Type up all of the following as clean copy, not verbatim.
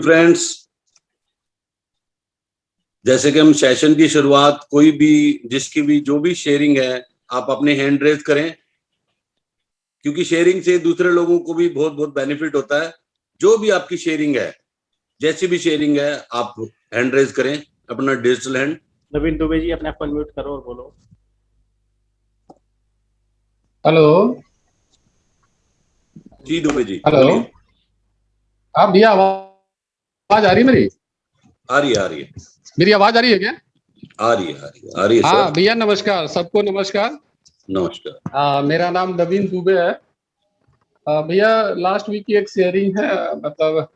Friends, जैसे कि हम सेशन की शुरुआत कोई भी जिसकी भी जो भी शेयरिंग है आप अपने हैंड रेज करें, क्योंकि शेयरिंग से दूसरे लोगों को भी बहुत बहुत बेनिफिट होता है। जो भी आपकी शेयरिंग है, जैसी भी शेयरिंग है, आप हैंड रेज करें अपना डिजिटल हैंड। नवीन दुबे जी, अपने आप को अनम्यूट करो और बोलो। हेलो जी दुबे जी, हेलो। बोलिए। हाँ भैया, आवाज आ रही है मेरी? आ रही है। मेरी आवाज आ रही है क्या? आ रही है हाँ सर। भैया, नमस्कार, सबको नमस्कार। नमस्कार। मेरा नाम नवीन दुबे है। भैया, लास्ट वीक की एक शेयरिंग है, मतलब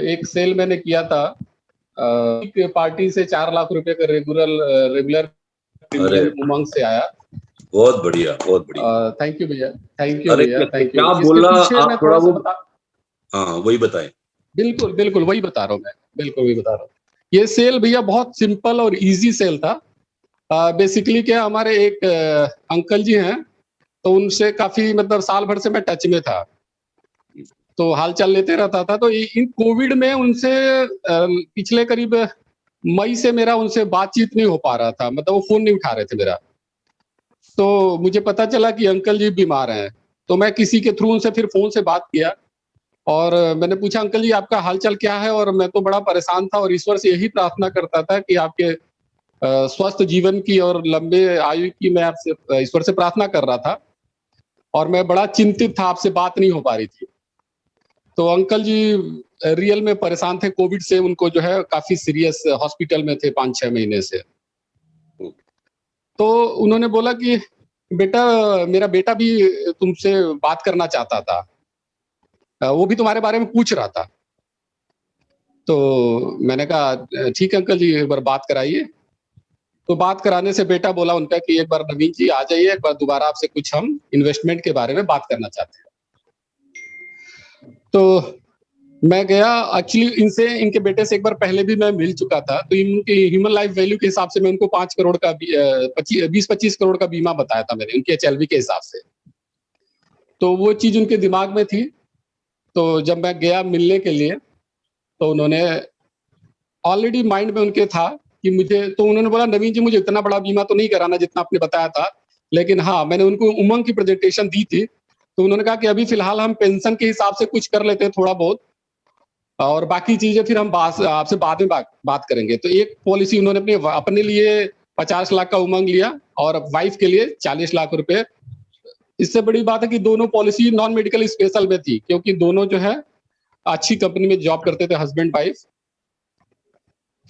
एक सेल मैंने किया था। एक पार्टी से 4 लाख रुपए का रेगुलर प्रीमियम उमंग से आया। बहुत बढ़िया। थैंक यू भैया, थैंक यू अरे भैया, थैंक यू। क्या इसके बोला पीछे मैं आप, थोड़ा थोड़ा सा वो। हाँ, वही बताएं। बिल्कुल बिल्कुल वही बता रहा हूँ मैं, बिल्कुल वही बता रहा हूँ। ये सेल भैया बहुत सिंपल और इजी सेल था। बेसिकली क्या, हमारे एक अंकल जी हैं, तो उनसे काफी मतलब साल भर से मैं टच में था, तो हाल चाल लेते रहता था। तो इन कोविड में उनसे पिछले करीब मई से मेरा उनसे बातचीत नहीं हो पा रहा था, मतलब वो फोन नहीं उठा रहे थे मेरा। तो मुझे पता चला कि अंकल जी बीमार हैं, तो मैं किसी के थ्रू उनसे फिर फोन से बात किया और मैंने पूछा, अंकल जी आपका हालचाल क्या है? और मैं तो बड़ा परेशान था और ईश्वर से यही प्रार्थना करता था कि आपके स्वस्थ जीवन की और लंबे आयु की मैं आपसे ईश्वर से प्रार्थना कर रहा था, और मैं बड़ा चिंतित था, आपसे बात नहीं हो पा रही थी। तो अंकल जी रियल में परेशान थे कोविड से, उनको जो है काफी सीरियस हॉस्पिटल में थे 5-6 महीने से। तो उन्होंने बोला कि बेटा, मेरा बेटा भी तुमसे बात करना चाहता था, वो भी तुम्हारे बारे में पूछ रहा था। तो मैंने कहा ठीक है अंकल जी, एक बार बात कराइए। तो बात कराने से बेटा बोला उनका कि एक बार नवीन जी आ जाइए, एक बार दोबारा आपसे कुछ हम इन्वेस्टमेंट के बारे में बात करना चाहते हैं। तो मैं गया, एक्चुअली इनसे, इनके बेटे से एक बार पहले भी मैं मिल चुका था। तो इनकी ह्यूमन लाइफ वैल्यू के हिसाब से मैं उनको 5 करोड़ का 20-25 करोड़ का बीमा बताया था मैंने, उनके एचएलवी के हिसाब से। तो वो चीज उनके दिमाग में थी। तो जब मैं गया मिलने के लिए, तो उन्होंने ऑलरेडी माइंड में उनके था कि मुझे, तो उन्होंने बोला नवीन जी मुझे इतना बड़ा बीमा तो नहीं कराना जितना आपने बताया था, लेकिन हाँ मैंने उनको उमंग की प्रेजेंटेशन दी थी। तो उन्होंने कहा कि अभी फिलहाल हम पेंशन के हिसाब से कुछ कर लेते हैं थोड़ा बहुत, और बाकी चीजें फिर हम आपसे बाद में बात करेंगे। तो एक पॉलिसी उन्होंने अपने लिए 50 लाख का उमंग लिया और वाइफ के लिए 40 लाख रुपए। इससे बड़ी बात है कि दोनों पॉलिसी नॉन मेडिकल स्पेशल में थी, क्योंकि दोनों जो है अच्छी कंपनी में जॉब करते थे, हस्बैंड वाइफ।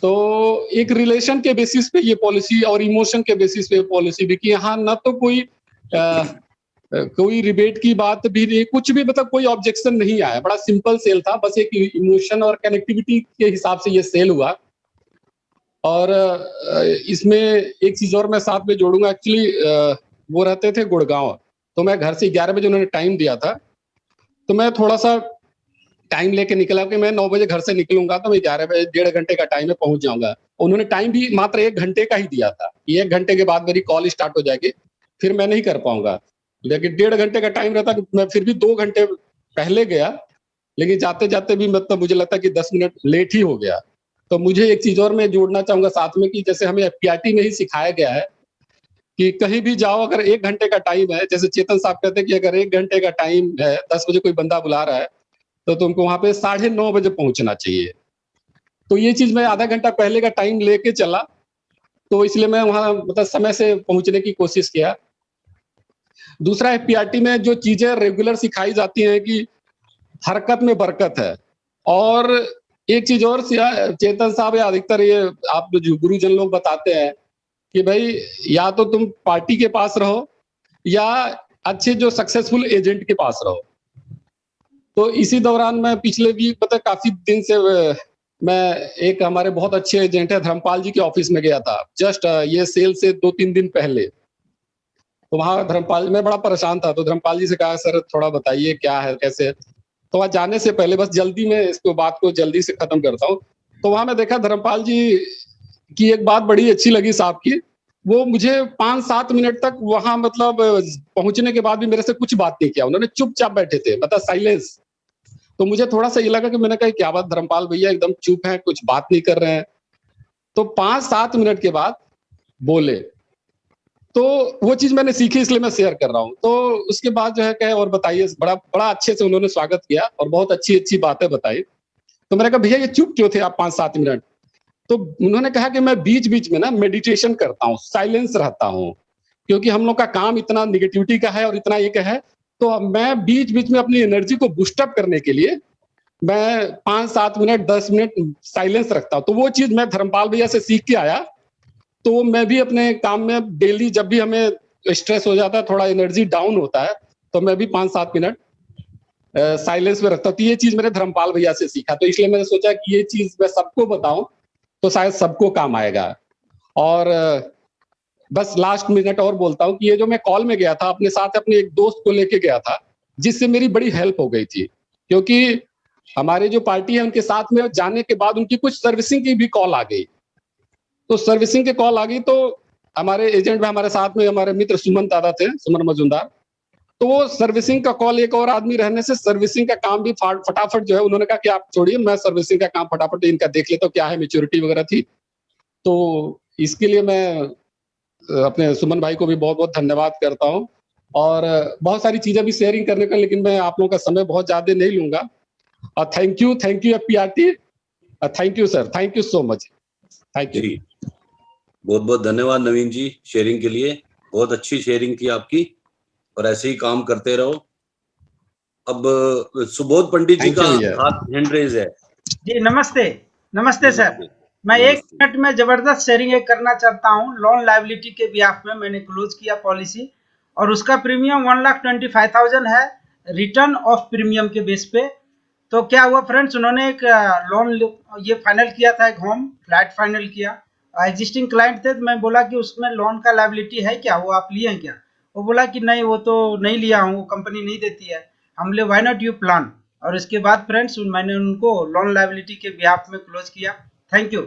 तो एक रिलेशन के बेसिस पे ये पॉलिसी और इमोशन के बेसिस पे पॉलिसी भी, कि हाँ ना तो कोई रिबेट की बात भी नहीं, कुछ भी, मतलब कोई ऑब्जेक्शन नहीं आया। बड़ा सिंपल सेल था, बस एक इमोशन और कनेक्टिविटी के हिसाब से ये सेल हुआ। और इसमें एक चीज और मैं साथ में जोड़ूंगा। एक्चुअली वो रहते थे गुड़गांव, तो मैं घर से 11 बजे उन्होंने टाइम दिया था, तो मैं थोड़ा सा टाइम लेके निकला कि मैं 9 बजे घर से निकलूंगा तो मैं 11 बजे 1.5 घंटे का टाइम में पहुंच जाऊंगा। उन्होंने टाइम भी मात्र 1 घंटे का ही दिया था, 1 घंटे के बाद मेरी कॉल स्टार्ट हो जाएगी, फिर मैं नहीं कर पाऊंगा। लेकिन 1.5 घंटे का टाइम रहता, मैं फिर भी 2 घंटे पहले गया, लेकिन जाते जाते भी मतलब मुझे लगता कि 10 मिनट लेट ही हो गया। तो मुझे एक चीज और मैं जोड़ना चाहूंगा साथ में, कि जैसे हमें एफपीआरटी में ही सिखाया गया है कि कहीं भी जाओ, अगर 1 घंटे का टाइम है, जैसे चेतन साहब कहते हैं कि अगर 1 घंटे का टाइम है, 10 बजे कोई बंदा बुला रहा है, तो तुमको वहां पे 9:30 बजे पहुंचना चाहिए। तो ये चीज मैं आधा घंटा पहले का टाइम लेके चला, तो इसलिए मैं वहां मतलब समय से पहुंचने की कोशिश किया। दूसरा, एफपीआरटी में जो चीजें रेगुलर सिखाई जाती हैं कि हरकत में बरकत है। और एक चीज और चेतन साहब या अधिकतर ये आप जो गुरुजन लोग बताते हैं कि भाई या तो तुम पार्टी के पास रहो या अच्छे जो सक्सेसफुल एजेंट के पास रहो। तो इसी दौरान मैं पिछले वीक पता काफी दिन से मैं एक हमारे बहुत अच्छे एजेंट है धर्मपाल जी के ऑफिस में गया था, जस्ट ये सेल से 2-3 दिन पहले। तो वहां धर्मपाल, मैं बड़ा परेशान था, तो धर्मपाल जी से कहा सर थोड़ा बताइए क्या है कैसे। तो वहां जाने से पहले बस जल्दी में इसको बात को जल्दी से खत्म करता हूँ। तो वहां मैं देखा धर्मपाल जी की एक बात बड़ी अच्छी लगी साहब की, वो मुझे 5-7 मिनट तक वहां मतलब पहुंचने के बाद भी मेरे से कुछ बात नहीं किया, उन्होंने चुपचाप बैठे थे, मतलब साइलेंस। तो मुझे थोड़ा सा ये लगा कि मैंने कहा क्या बात धर्मपाल भैया एकदम चुप हैं, कुछ बात नहीं कर रहे हैं। तो 5-7 मिनट के बाद बोले, तो वो चीज मैंने सीखी, इसलिए मैं शेयर कर रहा हूँ। तो उसके बाद जो है कहे और बताइए, बड़ा बड़ा अच्छे से उन्होंने स्वागत किया और बहुत अच्छी अच्छी बातें बताई। तो मैंने कहा भैया ये चुप क्यों थे आप 5-7 मिनट? तो उन्होंने कहा कि मैं बीच बीच में ना मेडिटेशन करता हूँ, साइलेंस रहता हूँ, क्योंकि हम लोग का काम इतना निगेटिविटी का है और इतना एक है, तो मैं बीच बीच में अपनी एनर्जी को बूस्टअप करने के लिए मैं 5-7 मिनट 10 मिनट साइलेंस रखता हूँ। तो वो चीज मैं धर्मपाल भैया से सीख के आया। तो मैं भी अपने काम में डेली जब भी हमें स्ट्रेस हो जाता है, थोड़ा एनर्जी डाउन होता है, तो मैं भी 5-7 मिनट साइलेंस में रखता हूँ। तो ये चीज मैंने धर्मपाल भैया से सीखा, तो इसलिए मैंने सोचा कि ये चीज मैं सबको बताऊं तो शायद सबको काम आएगा। और बस लास्ट मिनट और बोलता हूँ कि ये जो मैं कॉल में गया था, अपने साथ अपने एक दोस्त को लेके गया था, जिससे मेरी बड़ी हेल्प हो गई थी, क्योंकि हमारे जो पार्टी है उनके साथ में जाने के बाद उनकी कुछ सर्विसिंग की भी कॉल आ गई। तो सर्विसिंग की कॉल आ गई, तो हमारे एजेंट में हमारे साथ में हमारे मित्र सुमन दादा थे, सुमन मजूमदार। तो वो सर्विसिंग का कॉल एक और आदमी रहने से सर्विसिंग का काम भी फटाफट जो है, उन्होंने कहा कि आप छोड़िए, मैं सर्विसिंग का काम फटाफट इनका देख लेता हूँ, क्या है मैच्योरिटी वगैरह थी। तो इसके लिए मैं अपने सुमन भाई को भी बहुत बहुत धन्यवाद करता हूँ। और बहुत सारी चीजें भी शेयरिंग करने का, लेकिन मैं आप लोगों का समय बहुत ज्यादा नहीं लूंगा। और thank you FPRT, thank you sir, thank you so much, thank you. बहुत बहुत धन्यवाद नवीन जी शेयरिंग के लिए, बहुत अच्छी शेयरिंग थी आपकी और ऐसे ही काम करते रहो। अब सुबोध पंडित जी का हाथ हैंड रेज है जी। नमस्ते। नमस्ते सर, मैं 1 मिनट में जबरदस्त शेयरिंग एक करना चाहता हूं। लोन लायबिलिटी के बिहाफ में मैंने क्लोज किया पॉलिसी और उसका प्रीमियम 1,25,000 है, रिटर्न ऑफ प्रीमियम के बेस पे। तो क्या हुआ फ्रेंड्स, उन्होंने एक लोन ये फाइनल किया था, एक होम फ्लैट फाइनल किया, एग्जिस्टिंग क्लाइंट थे। तो मैं बोला कि उसमें लोन का लायबिलिटी है क्या, वो आप लिए हैं क्या? वो बोला कि नहीं, वो तो नहीं लिया हूँ, वो कंपनी नहीं देती है। हम बोले व्हाई नॉट यू प्लान, और इसके बाद फ्रेंड्स मैंने उनको लोन लायबिलिटी के बिहाफ में क्लोज किया। Thank you.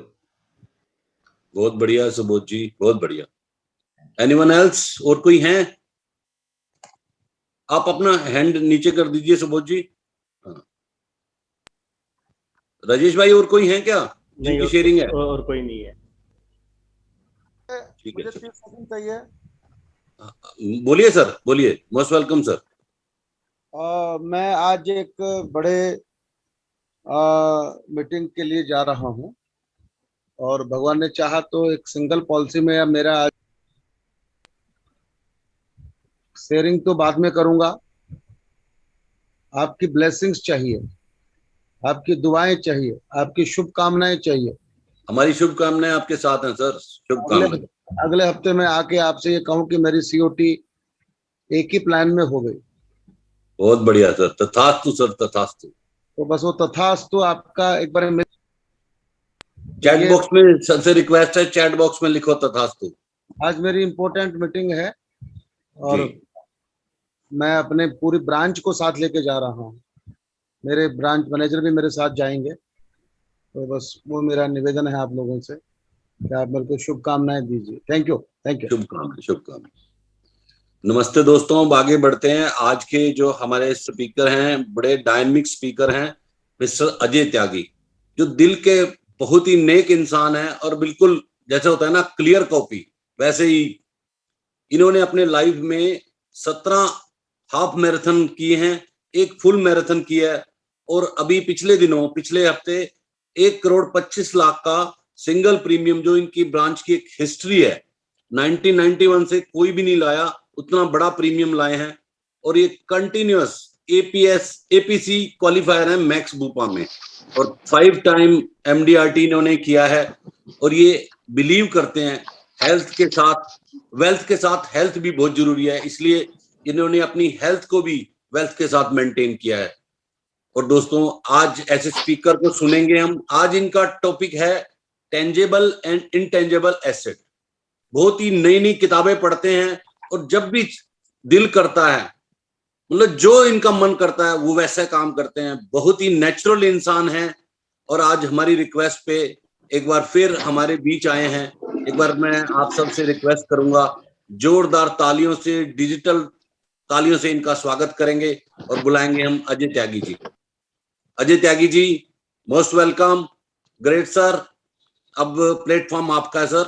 बहुत बढ़िया सुबोध जी, बहुत बढ़िया। एनीवन एल्स, और कोई है? आप अपना हैंड नीचे कर दीजिए सुबोध जी। राजेश भाई, और कोई है क्या जिनकी शेयरिंग है? और कोई नहीं है। ठीक है, मुझे 30 सेकंड चाहिए। बोलिए सर, बोलिए। Most welcome sir. मैं आज एक बड़े मीटिंग के लिए जा रहा हूं और भगवान ने चाहा तो एक सिंगल पॉलिसी में या मेरा शेयरिंग तो बाद में करूंगा। आपकी ब्लेसिंग्स चाहिए, आपकी दुआएं चाहिए, आपकी शुभकामनाएं चाहिए। हमारी शुभकामनाएं आपके साथ हैं सर, शुभकामनाएं। अगले हफ्ते में आके आपसे ये कहूं कि मेरी COT एक ही प्लान में हो गई। बहुत बढ़िया सर, तथास्तु सर, तथास्तु। तो बस वो तथास्तु आपका एक बार चैट बॉक्स में सबसे रिक्वेस्ट है, चैट बॉक्स में लिखो तथास्तु। आज मेरी इंपॉर्टेंट मीटिंग है और मैं अपने पूरी ब्रांच को साथ लेके जा रहा हूँ। मेरे ब्रांच मैनेजर भी मेरे साथ जाएंगे। तो बस वो मेरा निवेदन है आप लोगों से कि आप मेरे को शुभकामनाएं दीजिए। Thank you, thank you. शुभकामनाएं, शुभकामनाएं। नमस्ते दोस्तों, अब आगे बढ़ते हैं। आज के जो हमारे स्पीकर हैं, बड़े डायनामिक स्पीकर हैं, मिस्टर अजय त्यागी, जो दिल के बहुत ही नेक इंसान है और बिल्कुल जैसे होता है ना क्लियर कॉपी, वैसे ही इन्होंने अपने लाइफ में 17 हाफ मैराथन किए हैं, एक फुल मैराथन किया है और अभी पिछले हफ्ते 1,25,00,000 का सिंगल प्रीमियम, जो इनकी ब्रांच की एक हिस्ट्री है, 1991 से कोई भी नहीं लाया, उतना बड़ा प्रीमियम लाए हैं। और ये कंटिन्यूअस APC क्वालिफायर है मैक्स बूपा में और 5 टाइम MDRT इन्होंने किया है। और ये बिलीव करते हैं हेल्थ के साथ, वेल्थ के साथ हेल्थ भी बहुत जरूरी है, इसलिए इन्होंने अपनी हेल्थ को भी वेल्थ के साथ मेंटेन किया है। और दोस्तों, आज ऐसे स्पीकर को सुनेंगे हम। आज इनका टॉपिक है टेंजेबल एंड इनटेंजेबल एसेट। बहुत ही नई नई किताबें पढ़ते हैं और जब भी दिल करता है, मतलब जो इनका मन करता है वो वैसा काम करते हैं। बहुत ही नेचुरल इंसान हैं और आज हमारी रिक्वेस्ट पे एक बार फिर हमारे बीच आए हैं। एक बार मैं आप सबसे रिक्वेस्ट करूंगा, जोरदार तालियों से, डिजिटल तालियों से इनका स्वागत करेंगे और बुलाएंगे हम अजय त्यागी जी को। Ajay Tyagi ji, most welcome. Great sir, अब प्लेटफॉर्म आपका है सर,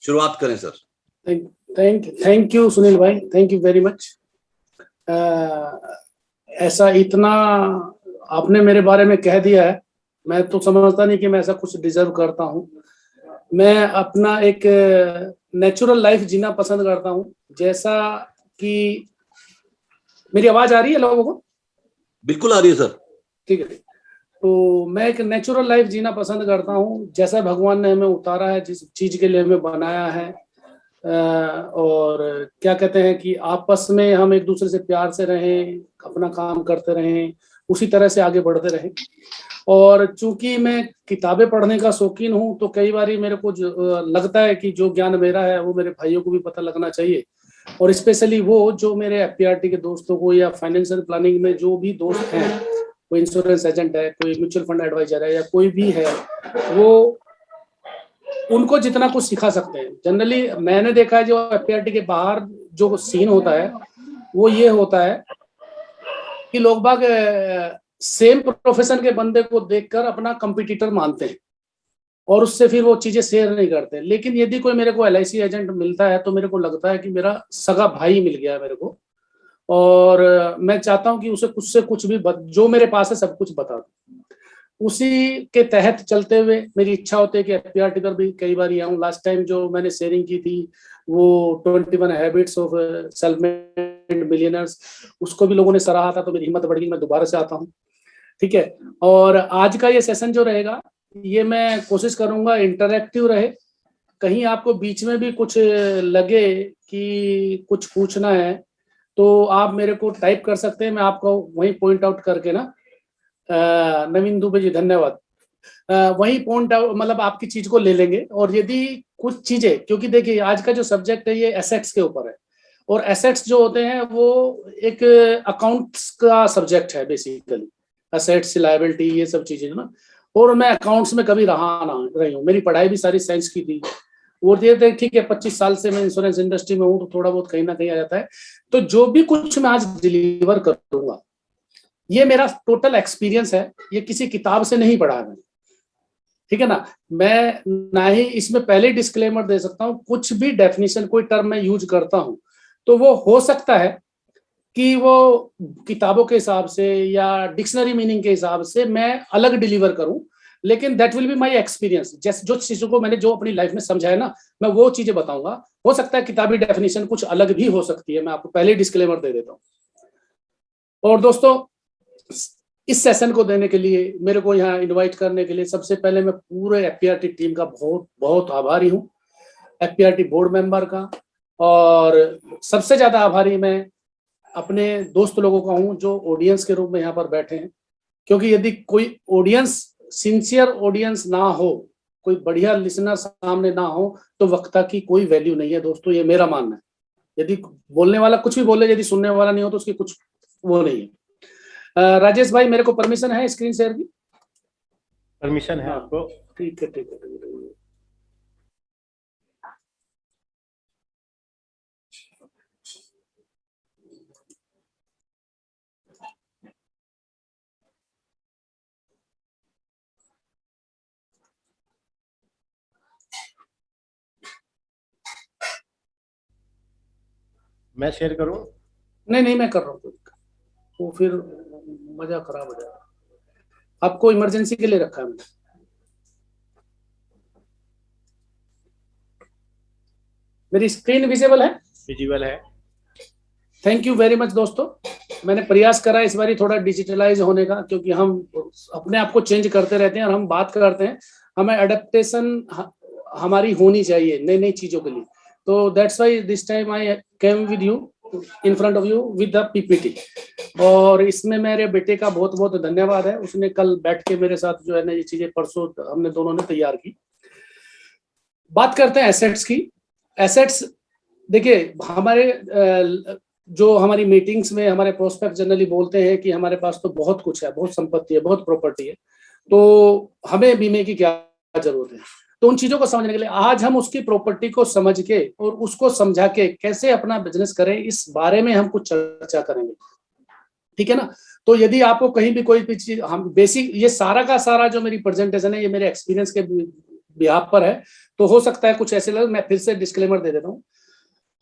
शुरुआत करें सर। थैंक यू सुनील भाई, थैंक यू वेरी मच। ऐसा इतना आपने मेरे बारे में कह दिया है, मैं तो समझता नहीं कि मैं ऐसा कुछ डिजर्व करता हूँ। मैं अपना एक नेचुरल लाइफ जीना पसंद करता हूँ, जैसा कि मेरी आवाज आ रही है लोगों को? बिल्कुल आ रही है सर। ठीक है, तो मैं एक नेचुरल लाइफ जीना पसंद करता हूँ, जैसा भगवान ने हमें उतारा है, जिस चीज के लिए हमें बनाया है। और क्या कहते हैं कि आपस में हम एक दूसरे से प्यार से रहें, अपना काम करते रहें, उसी तरह से आगे बढ़ते रहें। और चूंकि मैं किताबें पढ़ने का शौकीन हूँ, तो कई बार मेरे को लगता है कि जो ज्ञान मेरा है वो मेरे भाइयों को भी पता लगना चाहिए, और स्पेशली वो जो मेरे एफपीआरटी के दोस्तों को या फाइनेंशियल प्लानिंग में जो भी दोस्त हैं, कोई इंश्योरेंस एजेंट है, कोई म्यूचुअल फंड एडवाइजर है, या कोई भी है, वो उनको जितना कुछ सिखा सकते हैं। जनरली मैंने देखा है जो एफपीआरटी के बाहर जो सीन होता है वो ये होता है कि लोग बाग सेम प्रोफेशन के बंदे को देखकर अपना कंपटीटर मानते हैं और उससे फिर वो चीजें शेयर नहीं करते। लेकिन यदि कोई मेरे को एलआईसी एजेंट मिलता है तो मेरे को लगता है कि मेरा सगा भाई मिल गया है मेरे को, और मैं चाहता हूं कि उसे कुछ से कुछ भी जो मेरे पास है सब कुछ बता दूं। उसी के तहत चलते हुए मेरी इच्छा होती है कि एफपीआरटी पर भी कई बार आऊं। लास्ट टाइम जो मैंने शेयरिंग की थी वो 21 habits of self made millionaires, उसको भी लोगों ने सराहा था, तो मेरी हिम्मत बढ़ गई, मैं दोबारा से आता हूं। ठीक है, और आज का ये सेशन जो रहेगा ये मैं कोशिश करूंगा इंटरैक्टिव रहे। कहीं आपको बीच में भी कुछ लगे कि कुछ पूछना है तो आप मेरे को टाइप कर सकते हैं, मैं आपको वहीं पॉइंट आउट करके ना, नवीन दुबे जी धन्यवाद, वही पॉइंट आउट मतलब आपकी चीज को ले लेंगे। और यदि कुछ चीजें, क्योंकि देखिए आज का जो सब्जेक्ट है ये एसेट्स के ऊपर है, और एसेट्स जो होते हैं वो एक अकाउंट्स का सब्जेक्ट है बेसिकली, एसेट्स लायबिलिटी ये सब चीजें ना। और मैं अकाउंट्स में कभी रही हूँ, मेरी पढ़ाई भी सारी साइंस की थी, और ये ठीक है 25 साल से मैं इंश्योरेंस इंडस्ट्री में हूँ, तो थोड़ा बहुत कहीं ना कहीं आ जाता है। तो जो भी कुछ मैं आज डिलीवर करूंगा ये मेरा टोटल एक्सपीरियंस है, ये किसी किताब से नहीं पढ़ा है मैंने, ठीक है ना। मैं ना ही इसमें पहले डिस्क्लेमर दे सकता हूँ, कुछ भी डेफिनेशन कोई टर्म मैं यूज करता हूँ तो वो हो सकता है कि वो किताबों के हिसाब से या डिक्शनरी मीनिंग के हिसाब से मैं अलग डिलीवर करूं, लेकिन that will be my experience. जैसे जो चीजों को मैंने जो अपनी लाइफ में समझा है ना, मैं वो चीजें बताऊंगा। हो सकता है किताबी डेफिनेशन कुछ अलग भी हो सकती है, मैं आपको पहले डिस्क्लेमर दे देता हूं। और दोस्तों इस सेशन को देने के लिए, मेरे को यहाँ इन्वाइट करने के लिए सबसे पहले मैं पूरे एफपीआरटी टीम का बहुत बहुत आभारी हूँ, एफपीआरटी बोर्ड मेंबर का, और सबसे ज्यादा आभारी मैं अपने दोस्त लोगों का हूं जो ऑडियंस के रूप में यहाँ पर बैठे हैं। क्योंकि यदि कोई ऑडियंस, सिंसियर ऑडियंस ना हो, कोई बढ़िया लिसनर सामने ना हो, तो वक्ता की कोई वैल्यू नहीं है दोस्तों, ये मेरा मानना है। यदि बोलने वाला कुछ भी बोले, यदि सुनने वाला नहीं हो तो उसकी कुछ वो नहीं है। राजेश भाई मेरे को परमिशन है स्क्रीन शेयर की? परमिशन है आपको? ठीक है ठीक है। मैं शेयर करूं? नहीं मैं कर रहा हूँ, तो फिर मजा खराब हो जाएगा। आपको इमरजेंसी के लिए रखा है मैंने। मेरी स्क्रीन विजिबल है? विजिबल है। थैंक यू वेरी मच दोस्तों। मैंने प्रयास करा इस बार थोड़ा डिजिटलाइज होने का, क्योंकि हम अपने आप को चेंज करते रहते हैं और हम बात करते हैं, हमें एडेप्टेशन हमारी होनी चाहिए नई नई चीजों के लिए। तो that's why this time I came with you in front of you with the PPT. और इसमें मेरे बेटे का बहुत बहुत धन्यवाद है, उसने कल बैठ के मेरे साथ जो है ना ये चीजें परसों हमने दोनों ने तैयार की। बात करते हैं एसेट्स की। एसेट्स देखिए, हमारे जो हमारी मीटिंग्स में हमारे प्रोस्पेक्ट जनरली बोलते हैं कि हमारे पास तो बहुत कुछ है, बहुत संपत्ति है, बहुत प्रॉपर्टी है, तो हमें बीमे की क्या जरूरत है। तो उन चीजों को समझने के लिए आज हम उसकी प्रॉपर्टी को समझ के और उसको समझा के कैसे अपना बिजनेस करें, इस बारे में हम कुछ चर्चा करेंगे। ठीक है ना। तो यदि आपको कहीं भी कोई भी चीज, हम बेसिक ये सारा का सारा जो मेरी प्रेजेंटेशन है ये मेरे एक्सपीरियंस के बिहाफ पर है, तो हो सकता है कुछ ऐसे लगे, मैं फिर से डिस्क्लेमर दे देता हूँ।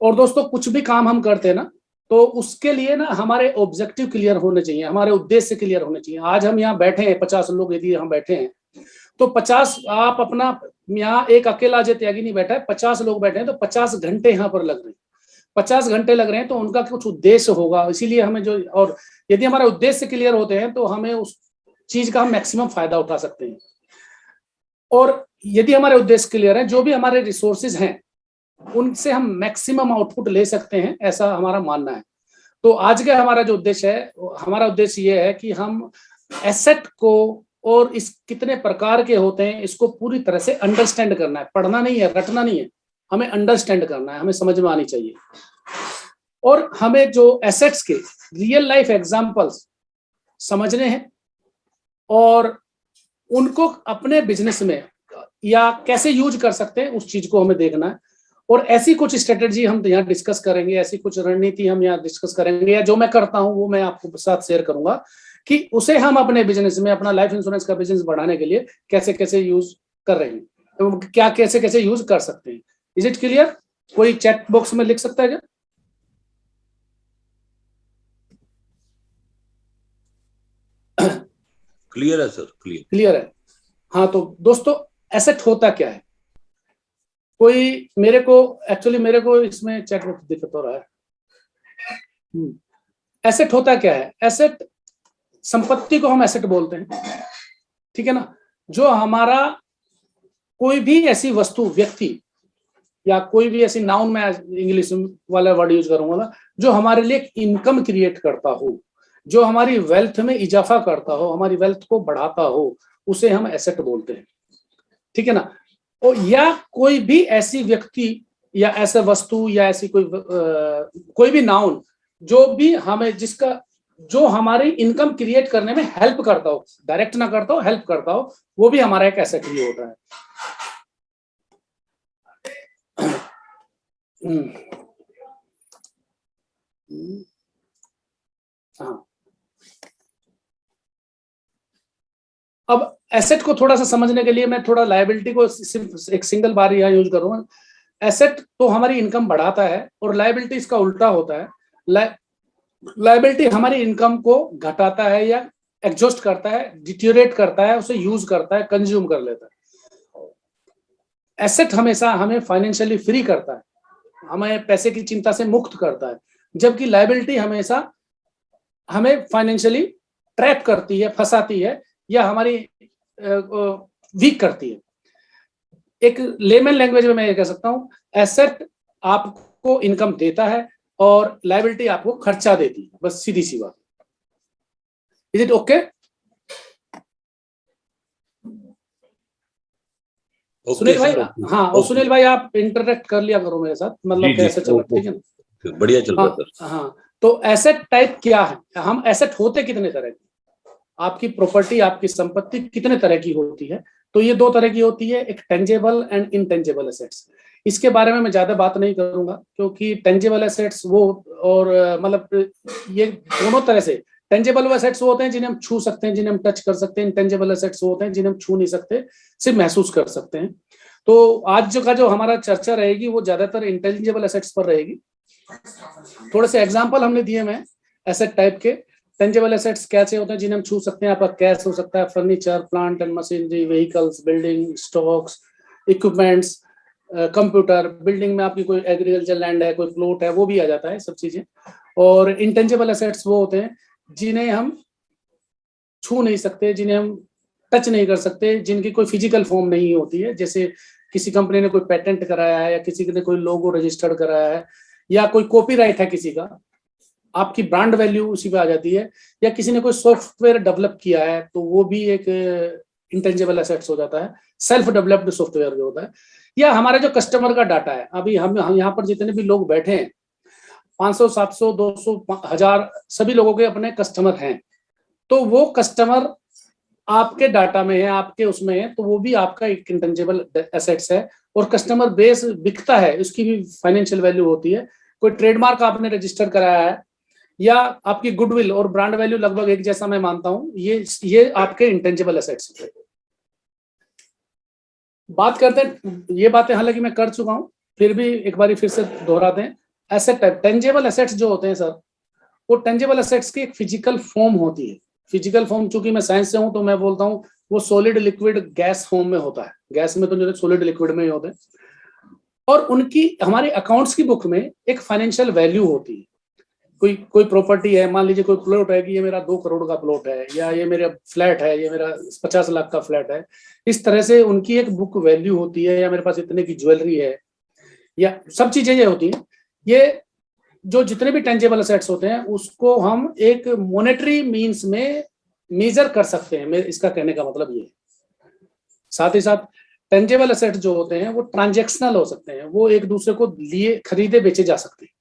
और दोस्तों कुछ भी काम हम करते हैं ना, तो उसके लिए ना हमारे ऑब्जेक्टिव क्लियर होने चाहिए, हमारे उद्देश्य क्लियर होने चाहिए। आज हम यहाँ बैठे हैं 50 लोग यदि हम बैठे हैं, तो 50 आप अपना, यहाँ एक अकेला अजय त्यागी नहीं बैठा है, 50 लोग बैठे हैं, तो 50 घंटे यहाँ पर लग रहे हैं, 50 घंटे लग रहे हैं, तो उनका कुछ उद्देश्य होगा। इसीलिए हमें जो, और यदि हमारे उद्देश्य क्लियर होते हैं तो हमें उस चीज का हम मैक्सिमम फायदा उठा सकते हैं। और यदि हमारे उद्देश्य क्लियर है, जो भी हमारे रिसोर्सेज हैं उनसे हम मैक्सिमम आउटपुट ले सकते हैं, ऐसा हमारा मानना है। तो आज का हमारा जो उद्देश्य है, हमारा उद्देश्य ये है कि हम एसेट को और इस कितने प्रकार के होते हैं इसको पूरी तरह से अंडरस्टैंड करना है। पढ़ना नहीं है, रटना नहीं है, हमें अंडरस्टैंड करना है, हमें समझ में आनी चाहिए। और हमें जो एसेट्स के रियल लाइफ एग्जांपल्स समझने हैं और उनको अपने बिजनेस में या कैसे यूज कर सकते हैं उस चीज को हमें देखना है। और ऐसी कुछ स्ट्रेटेजी हम यहाँ डिस्कस करेंगे, ऐसी कुछ रणनीति हम यहाँ डिस्कस करेंगे, या जो मैं करता हूँ वो मैं आपको साथ शेयर करूंगा कि उसे हम अपने बिजनेस में, अपना लाइफ इंश्योरेंस का बिजनेस बढ़ाने के लिए कैसे कैसे यूज कर रहे हैं, तो क्या कैसे कैसे यूज कर सकते हैं। Is it clear? कोई चैट बॉक्स में लिख सकता है क्या? क्लियर है सर, क्लियर है। हाँ, तो दोस्तों एसेट होता क्या है? कोई मेरे को इसमें चैट बॉक्स दिक्कत हो रहा है। एसेट होता क्या है? एसेट, संपत्ति को हम एसेट बोलते हैं, ठीक है ना। जो हमारा कोई भी ऐसी वस्तु, व्यक्ति या कोई भी ऐसी नाउन, मैं इंग्लिश वाला वर्ड यूज करूंगा ना, जो हमारे लिए इनकम क्रिएट करता हो, जो हमारी वेल्थ में इजाफा करता हो, हमारी वेल्थ को बढ़ाता हो, उसे हम एसेट बोलते हैं, ठीक है ना। और या कोई भी ऐसी व्यक्ति या ऐसा वस्तु या ऐसी कोई भी नाउन जो भी हमें, जिसका, जो हमारी इनकम क्रिएट करने में हेल्प करता हो, डायरेक्ट ना करता हो, हेल्प करता हो, वो भी हमारा एक एसेट ही होता है। हाँ, अब एसेट को थोड़ा सा समझने के लिए मैं थोड़ा लायबिलिटी को सिर्फ एक सिंगल बार यहाँ यूज करूंगा। एसेट तो हमारी इनकम बढ़ाता है और लायबिलिटी इसका उल्टा होता है। लायबिलिटी हमारी इनकम को घटाता है या एग्जॉस्ट करता है, डिटेरियोरेट करता है, उसे यूज करता है, कंज्यूम कर लेता है। एसेट हमेशा हमें फाइनेंशियली फ्री करता है, हमें पैसे की चिंता से मुक्त करता है, जबकि लायबिलिटी हमेशा हमें फाइनेंशियली ट्रैप करती है, फंसाती है, या हमारी वीक करती है। एक लेमन लैंग्वेज में मैं ये कह सकता हूं, एसेट आपको इनकम देता है और लायबिलिटी आपको खर्चा देती है, बस सीधी सी बात। Is it okay? सुनील भाई, हाँ, और सुनील भाई आप इंटरेक्ट कर लिया करो मेरे साथ, मतलब कैसे चल रहा है, ठीक है ना? बढ़िया चल रहा है। हाँ, तो एसेट टाइप क्या है? हम एसेट होते कितने तरह के? आपकी प्रॉपर्टी, आपकी संपत्ति कितने तरह की होती है? तो ये दो तरह की होती है, एक टेंजेबल एंड इनटेंजेबल एसेट्स। इसके बारे में मैं ज्यादा बात नहीं करूंगा, क्योंकि टेंजेबल एसेट्स वो, और मतलब ये दोनों तरह से, टेंजेबल एसेट्स वो होते हैं जिन्हें हम छू सकते हैं, जिन्हें हम टच कर सकते हैं। इनटेंजेबल एसेट्स वो होते हैं जिन्हें हम छू नहीं सकते, सिर्फ महसूस कर सकते हैं। तो आज जो हमारा चर्चा रहेगी वो ज्यादातर इंटेंजेबल एसेट्स पर रहेगी। थोड़े से एग्जाम्पल हमने दिए हैं एसेट टाइप के। टेंजेबल एसेट्स कैसे होते हैं? जिन्हें हम छू सकते हैं, आपका कैश हो सकता है, furniture, plant and machinery, vehicles, building, stocks, equipments, computer, building में आपकी कोई एग्रीकल्चर लैंड है, कोई प्लॉट है, वो भी आ जाता है, सब चीजें। और इंटेंजेबल एसेट्स वो होते हैं जिन्हें हम छू नहीं सकते, जिन्हें हम टच नहीं कर सकते, जिनकी कोई फिजिकल फॉर्म नहीं होती है। जैसे किसी कंपनी ने कोई पेटेंट कराया है, या किसी ने कोई लोगो रजिस्टर्ड कराया है, या कोई कॉपीराइट है किसी का, आपकी ब्रांड वैल्यू उसी पे आ जाती है, या किसी ने कोई सॉफ्टवेयर डेवलप किया है, तो वो भी एक इंटेंजेबल एसेट्स हो जाता है, सेल्फ डेवलप्ड सॉफ्टवेयर जो होता है। या हमारा जो कस्टमर का डाटा है, अभी हम यहाँ पर जितने भी लोग बैठे हैं, 500, 700, 200, 1000 सभी लोगों के अपने कस्टमर हैं, तो वो कस्टमर आपके डाटा में है, आपके उसमें है, तो वो भी आपका एक इंटेंजेबल एसेट्स है। और कस्टमर बेस बिकता है, उसकी भी फाइनेंशियल वैल्यू होती है। कोई ट्रेडमार्क आपने रजिस्टर कराया है, या आपकी गुडविल और ब्रांड वैल्यू लगभग एक जैसा मैं मानता हूं, ये आपके इंटेंजिबल एसेट्स हैं। बात करते हैं, ये बातें हालांकि मैं कर चुका हूं, फिर भी एक बार फिर से दोहराते हैं। एसेट टाइप, टेंजेबल एसेट्स जो होते हैं सर, वो टेंजेबल एसेट्स की एक फिजिकल फॉर्म होती है। फिजिकल फॉर्म, चूंकि मैं साइंस से हूं तो मैं बोलता हूं वो सॉलिड लिक्विड गैस फॉर्म में होता है। गैस में तो जो सॉलिड लिक्विड में ही होते हैं, और उनकी हमारे अकाउंट्स की बुक में एक फाइनेंशियल वैल्यू होती है। कोई प्रॉपर्टी है, मान लीजिए कोई प्लॉट है कि ये मेरा 2 करोड़ का प्लॉट है, या ये मेरा फ्लैट है, ये मेरा 50 लाख का फ्लैट है। इस तरह से उनकी एक बुक वैल्यू होती है, या मेरे पास इतने की ज्वेलरी है, या सब चीजें ये होती हैं। ये जो जितने भी टेंजेबल एसेट्स होते हैं उसको हम एक मॉनेटरी मींस में मेजर कर सकते हैं, इसका कहने का मतलब ये है। साथ ही साथ टेंजेबल एसेट जो होते हैं वो ट्रांजैक्शनल हो सकते हैं, वो एक दूसरे को लिए खरीदे बेचे जा सकते हैं।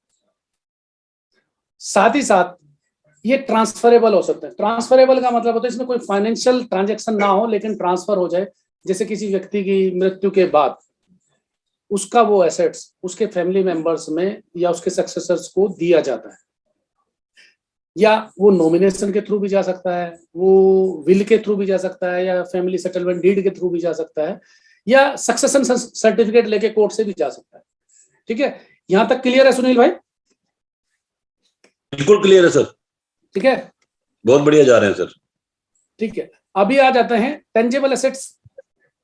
साथ ही साथ ये ट्रांसफरेबल हो सकते हैं। ट्रांसफरेबल का मतलब होता है इसमें कोई फाइनेंशियल ट्रांजैक्शन ना हो लेकिन ट्रांसफर हो जाए, जैसे किसी व्यक्ति की मृत्यु के बाद उसका वो एसेट्स उसके फैमिली मेंबर्स में या उसके सक्सेसर्स को दिया जाता है, या वो नॉमिनेशन के थ्रू भी जा सकता है, वो विल के थ्रू भी जा सकता है, या फैमिली सेटलमेंट डीड के थ्रू भी जा सकता है, या सक्सेशन सर्टिफिकेट लेके कोर्ट से भी जा सकता है। ठीक है, यहां तक क्लियर है सुनील भाई? बिल्कुल क्लियर है सर। ठीक है, बहुत बढ़िया जा रहे हैं सर। ठीक है, अभी आ जाते हैं टेंजेबल एसेट्स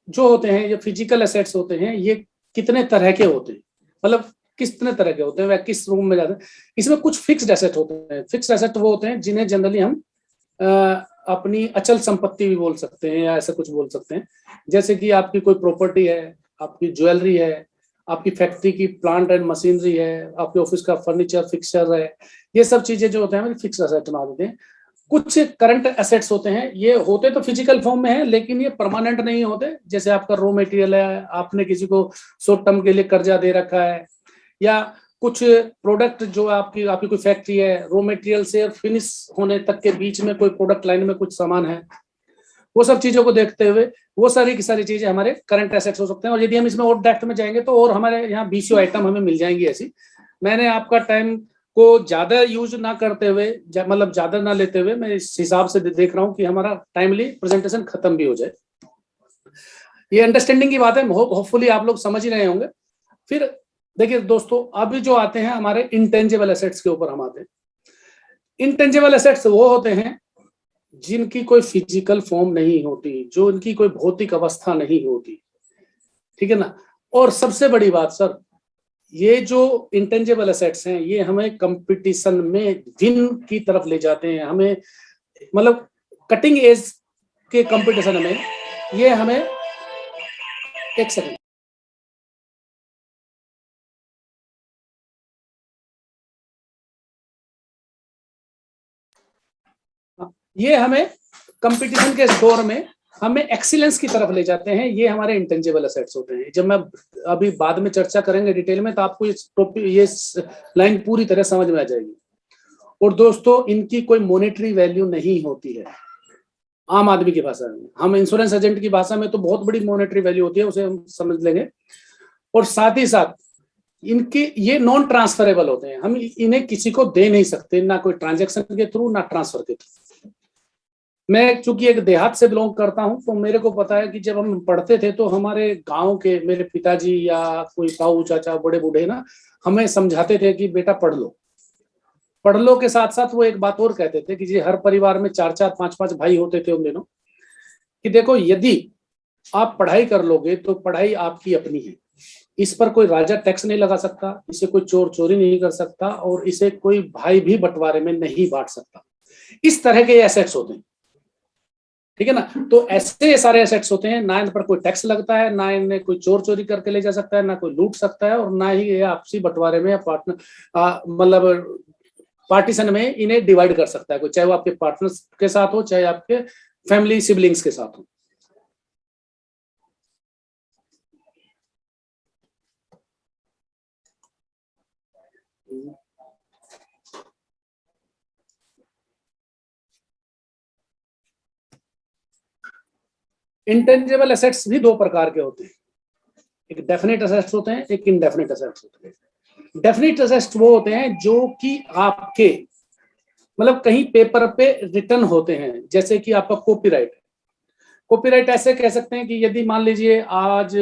जो होते हैं, ये फिजिकल एसेट्स होते हैं, ये कितने तरह के होते हैं, मतलब कितने तरह के होते हैं, वह किस रूम में जाते हैं। इसमें कुछ फिक्स्ड एसेट होते हैं। फिक्स्ड एसेट वो होते हैं जिन्हें जनरली हम अपनी अचल संपत्ति भी बोल सकते हैं, या ऐसा कुछ बोल सकते हैं। जैसे कि आपकी कोई प्रॉपर्टी है, आपकी ज्वेलरी है, आपकी फैक्ट्री की प्लांट एंड मशीनरी है, आपके ऑफिस का फर्नीचर फिक्सचर है, ये सब चीजें जो होते हैं फिक्स्ड एसेट में आते हैं। कुछ करंट एसेट्स होते हैं, ये होते तो फिजिकल फॉर्म में है लेकिन ये परमानेंट नहीं होते। जैसे आपका रॉ मटेरियल है, आपने किसी को शॉर्ट टर्म के लिए कर्जा दे रखा है, या कुछ प्रोडक्ट जो आपकी कोई फैक्ट्री है, रॉ मटेरियल से फिनिश होने तक के बीच में कोई प्रोडक्ट लाइन में कुछ सामान है, वो सब चीजों को देखते हुए वो सारी की सारी चीजें हमारे करंट एसेट्स हो सकते हैं। और यदि हम इसमें और डेप्थ में जाएंगे तो और हमारे यहाँ 20 आइटम हमें मिल जाएंगी ऐसी। मैंने आपका टाइम को ज्यादा यूज ना करते हुए, मतलब ज्यादा ना लेते हुए, मैं इस हिसाब से देख रहा हूँ कि हमारा टाइमली प्रेजेंटेशन खत्म भी हो जाए। ये अंडरस्टैंडिंग की बात है, होपफुली आप लोग समझ ही रहे होंगे। फिर देखिए दोस्तों, अभी जो आते हैं हमारे इंटेंजिबल एसेट्स के ऊपर हम आते हैं। इंटेंजिबल एसेट्स वो होते हैं जिनकी कोई फिजिकल फॉर्म नहीं होती, जो इनकी कोई भौतिक अवस्था नहीं होती, ठीक है ना। और सबसे बड़ी बात सर, ये जो इंटेंजिबल एसेट्स हैं ये हमें कंपटीशन में विन की तरफ ले जाते हैं। हमें मतलब कटिंग एज के कंपटीशन में ये हमें, एक सेकंड, ये हमें कंपटीशन के दौर में हमें एक्सीलेंस की तरफ ले जाते हैं। ये हमारे इंटेंजिबल एसेट्स होते हैं। जब मैं अभी बाद में चर्चा करेंगे डिटेल में तो आपको ये लाइन पूरी तरह समझ में आ जाएगी। और दोस्तों, इनकी कोई मॉनेटरी वैल्यू नहीं होती है आम आदमी की भाषा में। हम इंश्योरेंस एजेंट की भाषा में तो बहुत बड़ी मॉनेटरी वैल्यू होती है, उसे हम समझ लेंगे। और साथ ही साथ इनके ये नॉन ट्रांसफरेबल होते हैं, हम इन्हें किसी को दे नहीं सकते, ना कोई ट्रांजैक्शन के थ्रू ना ट्रांसफर के थ्रू। मैं चूंकि एक देहात से बिलोंग करता हूं तो मेरे को पता है कि जब हम पढ़ते थे तो हमारे गांव के मेरे पिताजी या कोई ताऊ चाचा बड़े बूढ़े ना हमें समझाते थे कि बेटा पढ़ लो के साथ साथ वो एक बात और कहते थे कि जी हर परिवार में 4-4 5-5 भाई होते थे उन दिनों, कि देखो यदि आप पढ़ाई कर लोगे तो पढ़ाई आपकी अपनी है, इस पर कोई राजा टैक्स नहीं लगा सकता, इसे कोई चोर चोरी नहीं कर सकता, और इसे कोई भाई भी बंटवारे में नहीं बांट सकता। इस तरह के एसेट्स होते हैं, ठीक है ना। तो ऐसे सारे एसेट्स होते हैं, ना इन पर कोई टैक्स लगता है, ना इन्हें कोई चोर चोरी करके ले जा सकता है, ना कोई लूट सकता है, और ना ही ये आपसी बंटवारे में मतलब पार्टीशन में इन्हें डिवाइड कर सकता है कोई, चाहे वो आपके पार्टनर्स के साथ हो, चाहे आपके फैमिली सिबलिंग्स के साथ हो। इंटेंजिबल एसेट्स भी 2 प्रकार के होते हैं, एक डेफिनेट एसेट्स होते हैं, एक इनडेफिनेट एसेट्स होते हैं। डेफिनेट एसेट्स वो होते हैं जो कि आपके मतलब कहीं पेपर पे रिटर्न होते हैं, जैसे कि आपका कॉपीराइट। कॉपीराइट ऐसे कह सकते हैं कि यदि मान लीजिए आज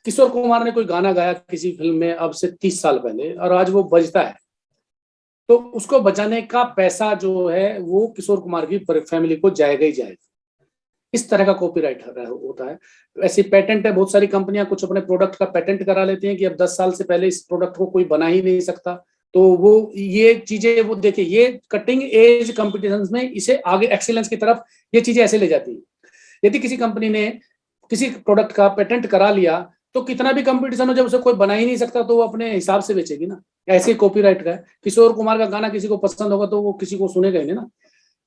किशोर कुमार ने कोई गाना गाया किसी फिल्म में अब से 30 साल पहले और आज वो बजता है, तो उसको बजाने का पैसा जो है वो किशोर कुमार की फैमिली को जाएगा ही जाएगा। इस तरह का कॉपीराइट होता है। ऐसी पेटेंट है, बहुत सारी कंपनियां कुछ अपने प्रोडक्ट का पेटेंट करा लेती हैं कि अब 10 साल से पहले इस प्रोडक्ट को कोई बना ही नहीं सकता। तो वो ये चीजें वो देखिए, ये कटिंग एज कॉम्पिटिशन में इसे आगे एक्सीलेंस की तरफ ये चीजें ऐसे ले जाती है। यदि किसी कंपनी ने किसी प्रोडक्ट का पेटेंट करा लिया तो कितना भी कंपटीशन हो, जब उसे कोई बना ही नहीं सकता तो वो अपने हिसाब से बेचेगी ना। ऐसे कॉपीराइट का है, किशोर कुमार का गाना किसी को पसंद होगा तो वो किसी को सुनेगा ही नहीं ना।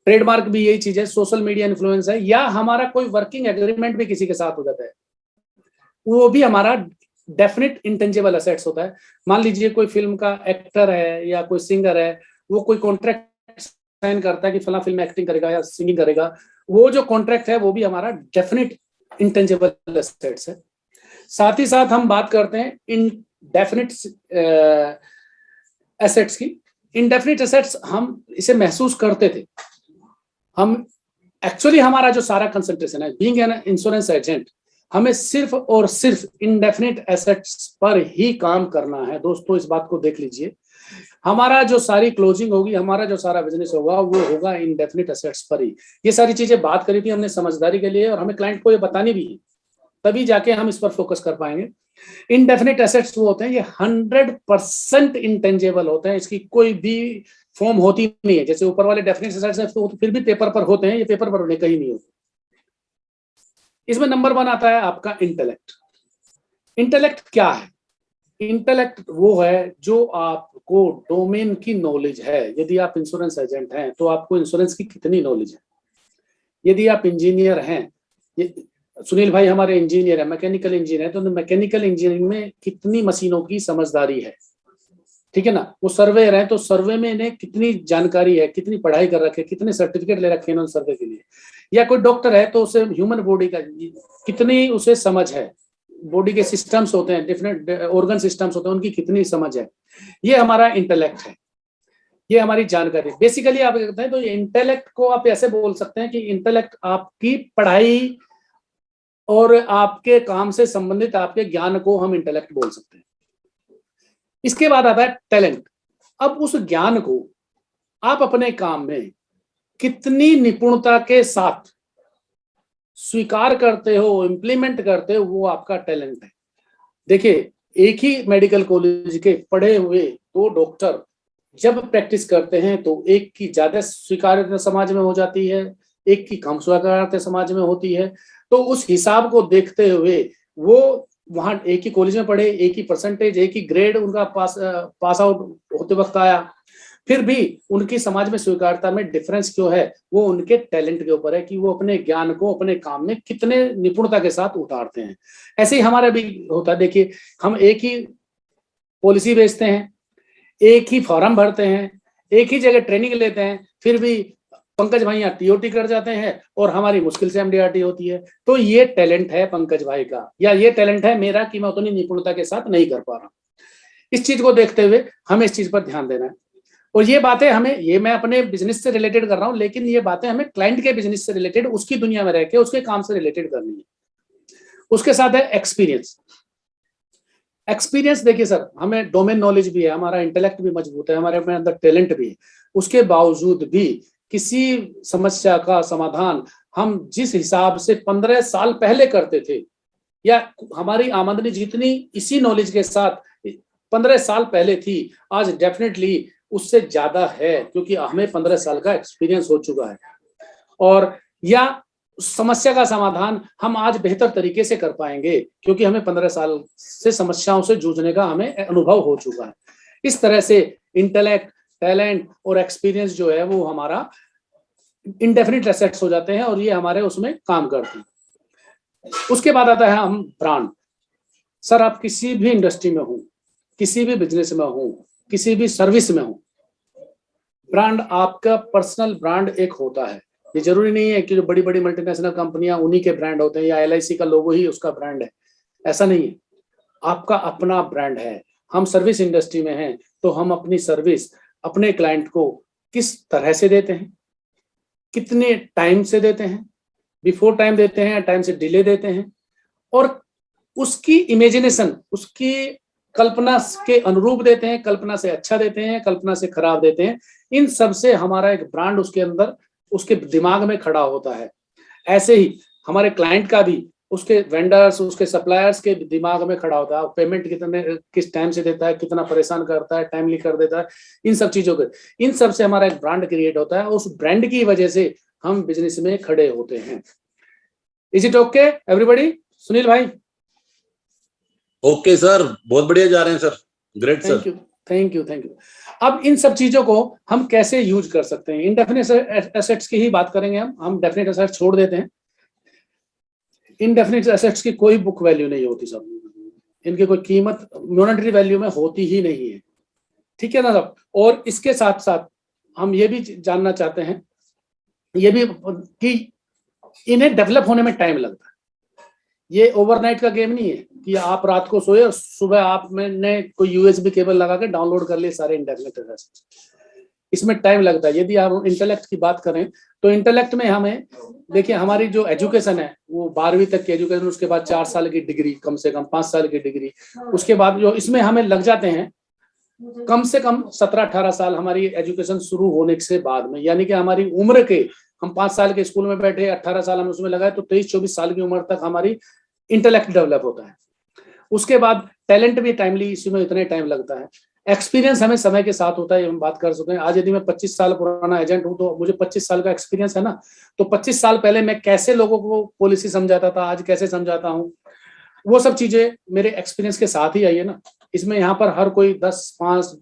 ट्रेडमार्क भी यही चीज है, सोशल मीडिया इन्फ्लुएंस है, या हमारा कोई वर्किंग एग्रीमेंट भी किसी के साथ हो जाता है, वो भी हमारा डेफिनेट इंटेंजिबल एसेट्स होता है। मान लीजिए कोई फिल्म का एक्टर है या कोई सिंगर है, वो कोई कॉन्ट्रैक्ट साइन करता है कि फला फिल्म में एक्टिंग करेगा या सिंगिंग करेगा, वो जो कॉन्ट्रैक्ट है वो भी हमारा डेफिनेट इंटेंजिबल एसेट्स है। साथ ही साथ हम बात करते हैं इनडेफिनिट एसेट्स की। इनडेफिनिट एसेट्स हम इसे महसूस करते थे, हम एक्चुअली हमारा जो सारा कंसंट्रेशन है बीइंग एन इंश्योरेंस एजेंट, हमें सिर्फ और सिर्फ इनडेफिनिट एसेट्स पर ही काम करना है। दोस्तों इस बात को देख लीजिए, हमारा जो सारी क्लोजिंग होगी, हमारा जो सारा बिजनेस होगा वो होगा इनडेफिनिट एसेट्स पर ही। ये सारी चीजें बात करी थी हमने समझदारी के लिए, और हमें क्लाइंट को ये बतानी भी है, तभी जाके हम इस पर फोकस कर पाएंगे। इनडेफिनिट एसेट्स वो होते हैं, ये 100% इंटेंजिबल होते हैं, इसकी कोई भी फॉर्म होती नहीं है। जैसे ऊपर वाले डेफिनिट एसेट्स है तो फिर भी पेपर पर होते हैं, ये पेपर पर होने कहीं नहीं होते। इसमें नंबर 1 आता है आपका इंटेलेक्ट। इंटेलेक्ट क्या है? इंटेलेक्ट वो है जो आपको डोमेन की नॉलेज है। यदि आप इंश्योरेंस एजेंट हैं तो आपको इंश्योरेंस की कितनी नॉलेज है। यदि आप इंजीनियर हैं, सुनील भाई हमारे इंजीनियर है, मैकेनिकल इंजीनियर है, तो मैकेनिकल इंजीनियरिंग में कितनी मशीनों की समझदारी है, ठीक है ना। वो सर्वेयर है तो सर्वे में इन्हें कितनी जानकारी है, कितनी पढ़ाई कर रखे, कितने सर्टिफिकेट ले रखे हैं सर्वे के लिए। या कोई डॉक्टर है तो उसे ह्यूमन बॉडी का कितनी उसे समझ है, बॉडी के सिस्टम्स होते हैं, डिफरेंट ऑर्गन सिस्टम्स होते हैं, उनकी कितनी समझ है। ये हमारा इंटेलेक्ट है, ये हमारी जानकारी। बेसिकली आप कहते हैं तो इंटेलेक्ट को आप ऐसे बोल सकते हैं कि इंटेलेक्ट आपकी पढ़ाई और आपके काम से संबंधित आपके ज्ञान को हम इंटेलेक्ट बोल सकते हैं। इसके बाद आता है टैलेंट। अब उस ज्ञान को आप अपने काम में कितनी निपुणता के साथ स्वीकार करते हो, इंप्लीमेंट करते हो, वो आपका टैलेंट है। देखिए, एक ही मेडिकल कॉलेज के पढ़े हुए 2 डॉक्टर जब प्रैक्टिस करते हैं तो एक की ज्यादा स्वीकार्यता समाज में हो जाती है, एक की कम स्वीकार्यता समाज में होती है। तो उस हिसाब को देखते हुए वो वहां एक ही कॉलेज में पढ़े, एक ही परसेंटेज, एक ही ग्रेड उनका पास आउट होते वक्त आया, फिर भी उनकी समाज में स्वीकार्यता में डिफरेंस क्यों है? वो उनके टैलेंट के ऊपर है कि वो अपने ज्ञान को अपने काम में कितने निपुणता के साथ उतारते हैं। ऐसे ही हमारा भी होता है। देखिए, हम एक ही पॉलिसी बेचते हैं, एक ही फॉर्म भरते हैं, एक ही जगह ट्रेनिंग लेते हैं, फिर भी पंकज भाई यहाँ टीओटी कर जाते हैं और हमारी मुश्किल से एमडीआरटी होती है। तो ये टैलेंट है पंकज भाई का, या ये टैलेंट है मेरा कि मैं उतनी निपुणता के साथ नहीं कर पा रहा। इस चीज को देखते हुए हमें इस चीज पर ध्यान देना है। और ये बातें हमें, ये मैं अपने बिजनेस से रिलेटेड कर रहा हूँ, लेकिन ये बातें हमें क्लाइंट के बिजनेस से रिलेटेड, उसकी दुनिया में रह के उसके काम से रिलेटेड करनी है। उसके साथ है एक्सपीरियंस। एक्सपीरियंस देखिए सर, हमें डोमेन नॉलेज भी है, हमारा इंटेलेक्ट भी मजबूत है, हमारे अपने अंदर टैलेंट भी है, उसके बावजूद भी किसी समस्या का समाधान हम जिस हिसाब से 15 साल पहले करते थे, या हमारी आमदनी जितनी इसी नॉलेज के साथ 15 साल पहले थी, आज डेफिनेटली उससे ज्यादा है, क्योंकि हमें 15 साल का एक्सपीरियंस हो चुका है। और या समस्या का समाधान हम आज बेहतर तरीके से कर पाएंगे, क्योंकि हमें 15 साल से समस्याओं से जूझने का हमें अनुभव हो चुका है। इस तरह से इंटेलेक्ट, टैलेंट और एक्सपीरियंस जो है वो हमारा इंडेफिनिट एसेट्स हो जाते हैं और ये हमारे उसमें काम करते हैं। उसके बाद आता है हम ब्रांड। सर, आप किसी भी इंडस्ट्री में हो, किसी भी बिजनेस में हो, किसी भी सर्विस में हो, ब्रांड आपका पर्सनल ब्रांड एक होता है। ये जरूरी नहीं है कि जो बड़ी बड़ी मल्टीनेशनल कंपनियां उन्हीं के ब्रांड होते हैं या LIC का लोगो ही उसका ब्रांड है, ऐसा नहीं है। आपका अपना ब्रांड है। हम सर्विस इंडस्ट्री में हैं तो हम अपनी सर्विस अपने क्लाइंट को किस तरह से देते हैं, कितने टाइम से देते हैं, बिफोर टाइम देते हैं, टाइम से डिले देते हैं, और उसकी इमेजिनेशन, उसकी कल्पना के अनुरूप देते हैं, कल्पना से अच्छा देते हैं, कल्पना से खराब देते हैं। इन सब से हमारा एक ब्रांड उसके अंदर, उसके दिमाग में खड़ा होता है। ऐसे ही हमारे क्लाइंट का भी उसके वेंडर्स, उसके सप्लायर्स के दिमाग में खड़ा होता है। पेमेंट कितने किस टाइम से देता है, कितना परेशान करता है, टाइमली कर देता है, इन सब चीजों के, इन सब से हमारा एक ब्रांड क्रिएट होता है। उस ब्रांड की वजह से हम बिजनेस में खड़े होते हैं। Is it okay everybody? Sunil भाई? ओके सर, बहुत बढ़िया जा रहे हैं sir, great sir. Thank you, thank you, thank you. अब इन सब चीजों को हम कैसे यूज कर सकते हैं? इनडेफिनिट एसेट्स की ही बात करेंगे हम डेफिनेट एसेट्स छोड़ देते हैं। इनडेफिनिट एसेट्स की कोई बुक वैल्यू नहीं होती सब, इनकी कोई कीमत मॉनेटरी वैल्यू में होती ही नहीं है, ठीक है ना सब। और इसके साथ साथ हम ये भी जानना चाहते हैं, ये भी कि इन्हें डेवलप होने में टाइम लगता है। ये ओवरनाइट का गेम नहीं है कि आप रात को सोए और सुबह आपने कोई यूएसबी केबल लगा के डाउनलोड कर लिए सारे इंडेफिनिट एसेट्स। इसमें टाइम लगता है। यदि हम इंटेलेक्ट की बात करें तो इंटेलेक्ट में हमें देखिए, हमारी जो एजुकेशन है वो 12वीं तक की एजुकेशन, उसके बाद 4 साल की डिग्री, कम से कम 5 साल की डिग्री, उसके बाद जो इसमें हमें लग जाते हैं कम से कम 17-18 साल हमारी एजुकेशन शुरू होने से बाद में। यानी कि हमारी उम्र के, हम 5 साल के स्कूल में बैठे, 18 साल हम उसमें लगाए, तो 23-24 साल की उम्र तक हमारी इंटेलेक्ट डेवलप होता है। उसके बाद टैलेंट भी टाइमली, इसमें इतने टाइम लगता है। एक्सपीरियंस हमें समय के साथ होता है, हम बात कर सकते हैं। आज यदि मैं 25 साल पुराना एजेंट हूं तो मुझे 25 साल का एक्सपीरियंस है ना, तो 25 साल पहले मैं कैसे लोगों को पॉलिसी समझाता था, आज कैसे समझाता हूं, वो सब चीजें मेरे एक्सपीरियंस के साथ ही आई है ना। इसमें यहाँ पर हर कोई 10, 5,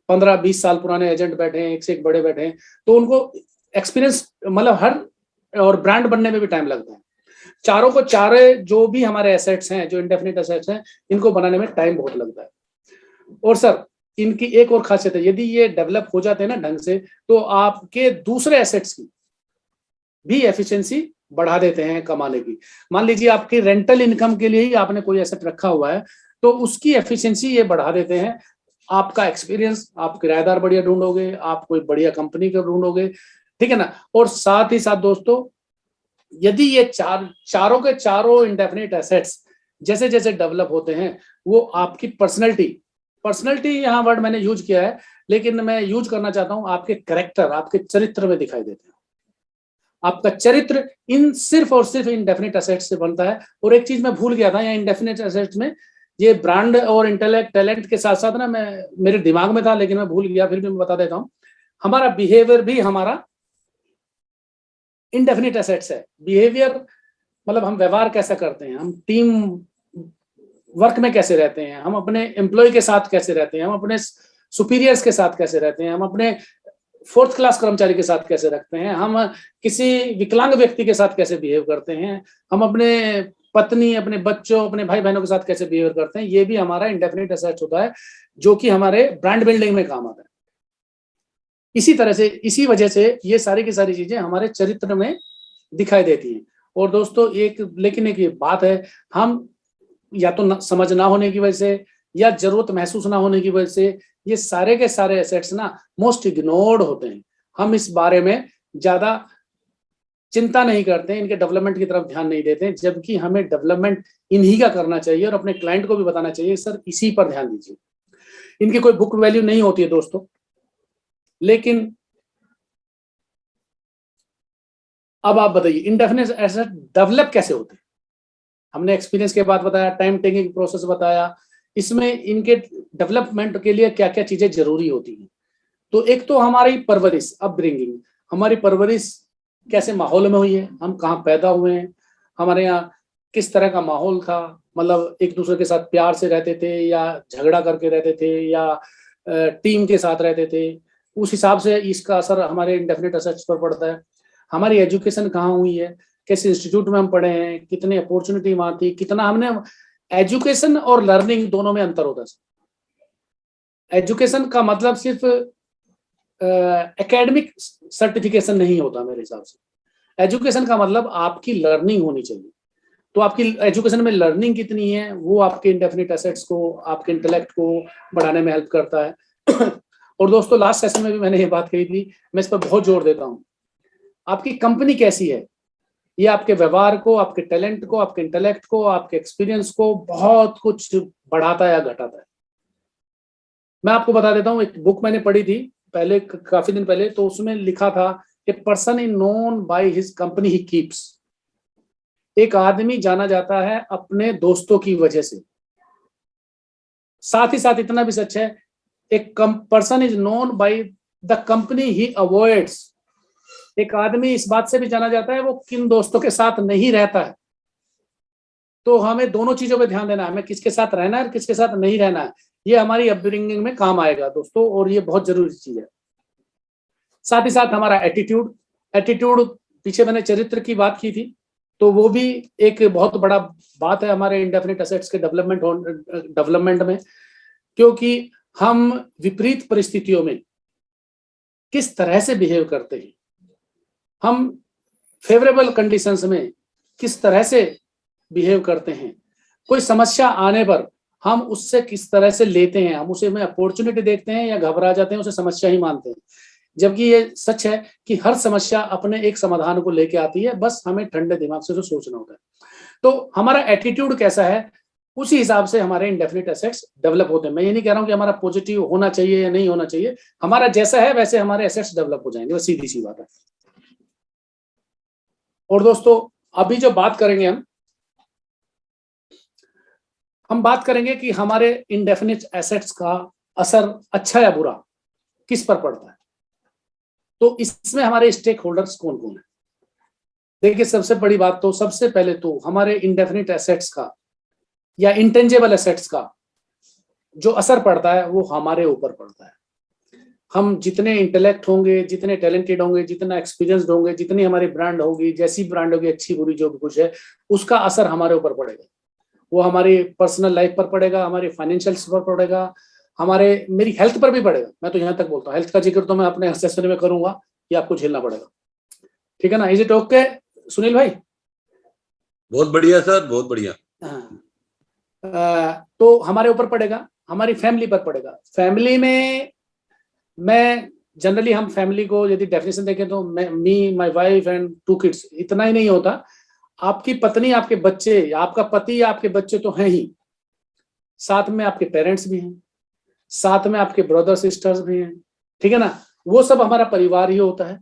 15, 20 साल पुराने एजेंट बैठे हैं, एक से एक बड़े बैठे हैं, तो उनको एक्सपीरियंस मतलब हर, और ब्रांड बनने में भी टाइम लगता है। चारों को चारे जो भी हमारे एसेट्स हैं, जो इंडेफिनिट एसेट्स हैं, इनको बनाने में टाइम बहुत लगता है। और सर इनकी एक और खासियत है, यदि ये डेवलप हो जाते हैं ना ढंग से, तो आपके दूसरे एसेट्स की भी एफिशिएंसी बढ़ा देते हैं कमाने की। मान लीजिए आपकी रेंटल इनकम के लिए ही आपने कोई एसेट रखा हुआ है, तो उसकी एफिशिएंसी ये बढ़ा देते हैं। आपका एक्सपीरियंस, आप किराएदार बढ़िया ढूंढोगे, आप कोई बढ़िया कंपनी का ढूंढोगे, ठीक है ना। और साथ ही साथ दोस्तों, यदि ये चारों के चारों इंडेफिनिट एसेट्स जैसे जैसे डेवलप होते हैं, वो आपकी पर्सनैलिटी यहाँ वर्ड मैंने यूज किया है, लेकिन मैं यूज करना चाहता हूं आपके कैरेक्टर, आपके चरित्र में दिखाई देते हैं। आपका चरित्र इन सिर्फ और सिर्फ इंडेफिनिट एसेट्स से बनता है। और एक चीज मैं भूल गया था, यहाँ इंडेफिनिट एसेट्स में ये ब्रांड और इंटेलेक्ट, टैलेंट के साथ साथ ना, मैं मेरे दिमाग में था लेकिन मैं भूल गया, फिर भी मैं बता देता हूँ। हमारा बिहेवियर भी हमारा इंडेफिनिट एसेट्स है। बिहेवियर मतलब हम व्यवहार कैसा करते हैं, हम टीम वर्क में कैसे रहते हैं, हम अपने एम्प्लॉय के साथ कैसे रहते हैं, हम अपने सुपीरियर्स के साथ कैसे रहते हैं, हम अपने 4th क्लास कर्मचारी के साथ कैसे रखते हैं, हम किसी विकलांग व्यक्ति के साथ कैसे बिहेव करते हैं, हम अपने पत्नी, अपने बच्चों, अपने भाई बहनों के साथ कैसे बिहेव करते हैं। ये भी हमारा इंडेफिनिट एसेट्स होता है, जो कि हमारे ब्रांड बिल्डिंग में काम आता है। इसी तरह से, इसी वजह से ये सारी की सारी चीजें हमारे चरित्र में दिखाई देती हैं। और दोस्तों लेकिन एक ये बात है, हम या तो समझ ना होने की वजह से या जरूरत महसूस ना होने की वजह से ये सारे के सारे एसेट्स ना मोस्ट इग्नोर्ड होते हैं। हम इस बारे में ज्यादा चिंता नहीं करते, इनके डेवलपमेंट की तरफ ध्यान नहीं देते, जबकि हमें डेवलपमेंट इन्हीं का करना चाहिए और अपने क्लाइंट को भी बताना चाहिए, सर इसी पर ध्यान दीजिए। इनकी कोई बुक वैल्यू नहीं होती है दोस्तों, लेकिन अब आप बताइए इंडेफिनिट एसेट डेवलप कैसे होते हैं। हमने एक्सपीरियंस के बाद बताया, टाइम टेकिंग प्रोसेस बताया, इसमें इनके डेवलपमेंट के लिए क्या क्या चीजें जरूरी होती हैं। तो एक तो हमारी परवरिश, अपब्रिंगिंग, हमारी परवरिश कैसे माहौल में हुई है, हम कहाँ पैदा हुए हैं, हमारे यहाँ किस तरह का माहौल था, मतलब एक दूसरे के साथ प्यार से रहते थे या झगड़ा करके रहते थे या टीम के साथ रहते थे, उस हिसाब से इसका असर हमारे इंडेफिनिट एसेट्स पर पड़ता है। हमारी एजुकेशन कहाँ हुई है, किस इंस्टीट्यूट में हम पढ़े हैं, कितनी अपॉर्चुनिटी वहां थी, कितना हमने, एजुकेशन और लर्निंग दोनों में अंतर होता है। एजुकेशन का मतलब सिर्फ एकेडमिक सर्टिफिकेशन नहीं होता मेरे हिसाब से। एजुकेशन का मतलब आपकी लर्निंग होनी चाहिए। तो आपकी एजुकेशन में लर्निंग कितनी है, वो आपके इंडेफिनिट एसेट्स को, आपके इंटेलेक्ट को बढ़ाने में हेल्प करता है। और दोस्तों लास्ट सेशन में भी मैंने ये बात कही थी, मैं इस पर बहुत जोर देता हूँ, आपकी कंपनी कैसी है ये आपके व्यवहार को, आपके टैलेंट को, आपके इंटेलेक्ट को, आपके एक्सपीरियंस को बहुत कुछ बढ़ाता है या घटाता है। मैं आपको बता देता हूँ, एक बुक मैंने पढ़ी थी पहले, काफी दिन पहले, तो उसमें लिखा था a person is known by his company he keeps. एक आदमी जाना जाता है अपने दोस्तों की वजह से। साथ ही साथ इतना भी सच है, एक person is known by the company he avoids. एक आदमी इस बात से भी जाना जाता है वो किन दोस्तों के साथ नहीं रहता है। तो हमें दोनों चीजों पे ध्यान देना है, हमें किसके साथ रहना है और किसके साथ नहीं रहना है। ये हमारी अपब्रिंगिंग में काम आएगा दोस्तों, और ये बहुत जरूरी चीज है। साथ ही साथ हमारा एटीट्यूड, पीछे मैंने चरित्र की बात की थी, तो वो भी एक बहुत बड़ा बात है हमारे इंडेफिनिट एसेट्स के डेवलपमेंट में, क्योंकि हम विपरीत परिस्थितियों में किस तरह से बिहेव करते हैं, हम फेवरेबल कंडीशंस में किस तरह से बिहेव करते हैं, कोई समस्या आने पर हम उससे किस तरह से लेते हैं, हम उसे में अपॉर्चुनिटी देखते हैं या घबरा जाते हैं, उसे समस्या ही मानते हैं। जबकि ये सच है कि हर समस्या अपने एक समाधान को लेके आती है, बस हमें ठंडे दिमाग से सोचना होता है। तो हमारा एटीट्यूड कैसा है, उसी हिसाब से हमारे इंडेफिनिट एसेट्स डेवलप होते हैं। मैं ये नहीं कह रहा हूं कि हमारा पॉजिटिव होना चाहिए या नहीं होना चाहिए, हमारा जैसा है वैसे हमारे एसेट्स डेवलप हो जाएंगे, बस सीधी सी बात है। और दोस्तों अभी जो बात करेंगे हम बात करेंगे कि हमारे इंडेफिनिट एसेट्स का असर अच्छा या बुरा किस पर पड़ता है। तो इसमें हमारे स्टेक होल्डर्स कौन कौन है। देखिए, सबसे बड़ी बात तो सबसे पहले तो हमारे इंडेफिनिट एसेट्स का या इंटेंजेबल एसेट्स का जो असर पड़ता है वो हमारे ऊपर पड़ता है। हम जितने इंटेलेक्ट होंगे, जितने टैलेंटेड होंगे, जितना एक्सपीरियंस्ड होंगे, जितनी हमारी ब्रांड होगी, जैसी ब्रांड होगी, अच्छी बुरी जो भी कुछ है, उसका असर हमारे ऊपर पड़ेगा। वो हमारी पर्सनल लाइफ पर पड़ेगा, हमारे फाइनेंशियल्स पर पड़ेगा, हमारे मेरी हेल्थ पर भी पड़ेगा। मैं तो यहाँ तक बोलता हूँ, हेल्थ का जिक्र तो मैं अपने सेशन में करूंगा, ये आपको झेलना पड़ेगा। ठीक है ना, इज इट ओके सुनील भाई? बहुत बढ़िया सर, बहुत बढ़िया। तो हमारे ऊपर पड़ेगा, हमारी फैमिली पर पड़ेगा। फैमिली में मैं जनरली, हम फैमिली को यदि डेफिनेशन देखें तो मी, माय वाइफ एंड 2 किड्स, इतना ही नहीं होता। आपकी पत्नी, आपके बच्चे, आपका पति या आपके बच्चे तो हैं ही, साथ में आपके पेरेंट्स भी हैं, साथ में आपके ब्रदर सिस्टर्स भी हैं। ठीक है ना, वो सब हमारा परिवार ही होता है।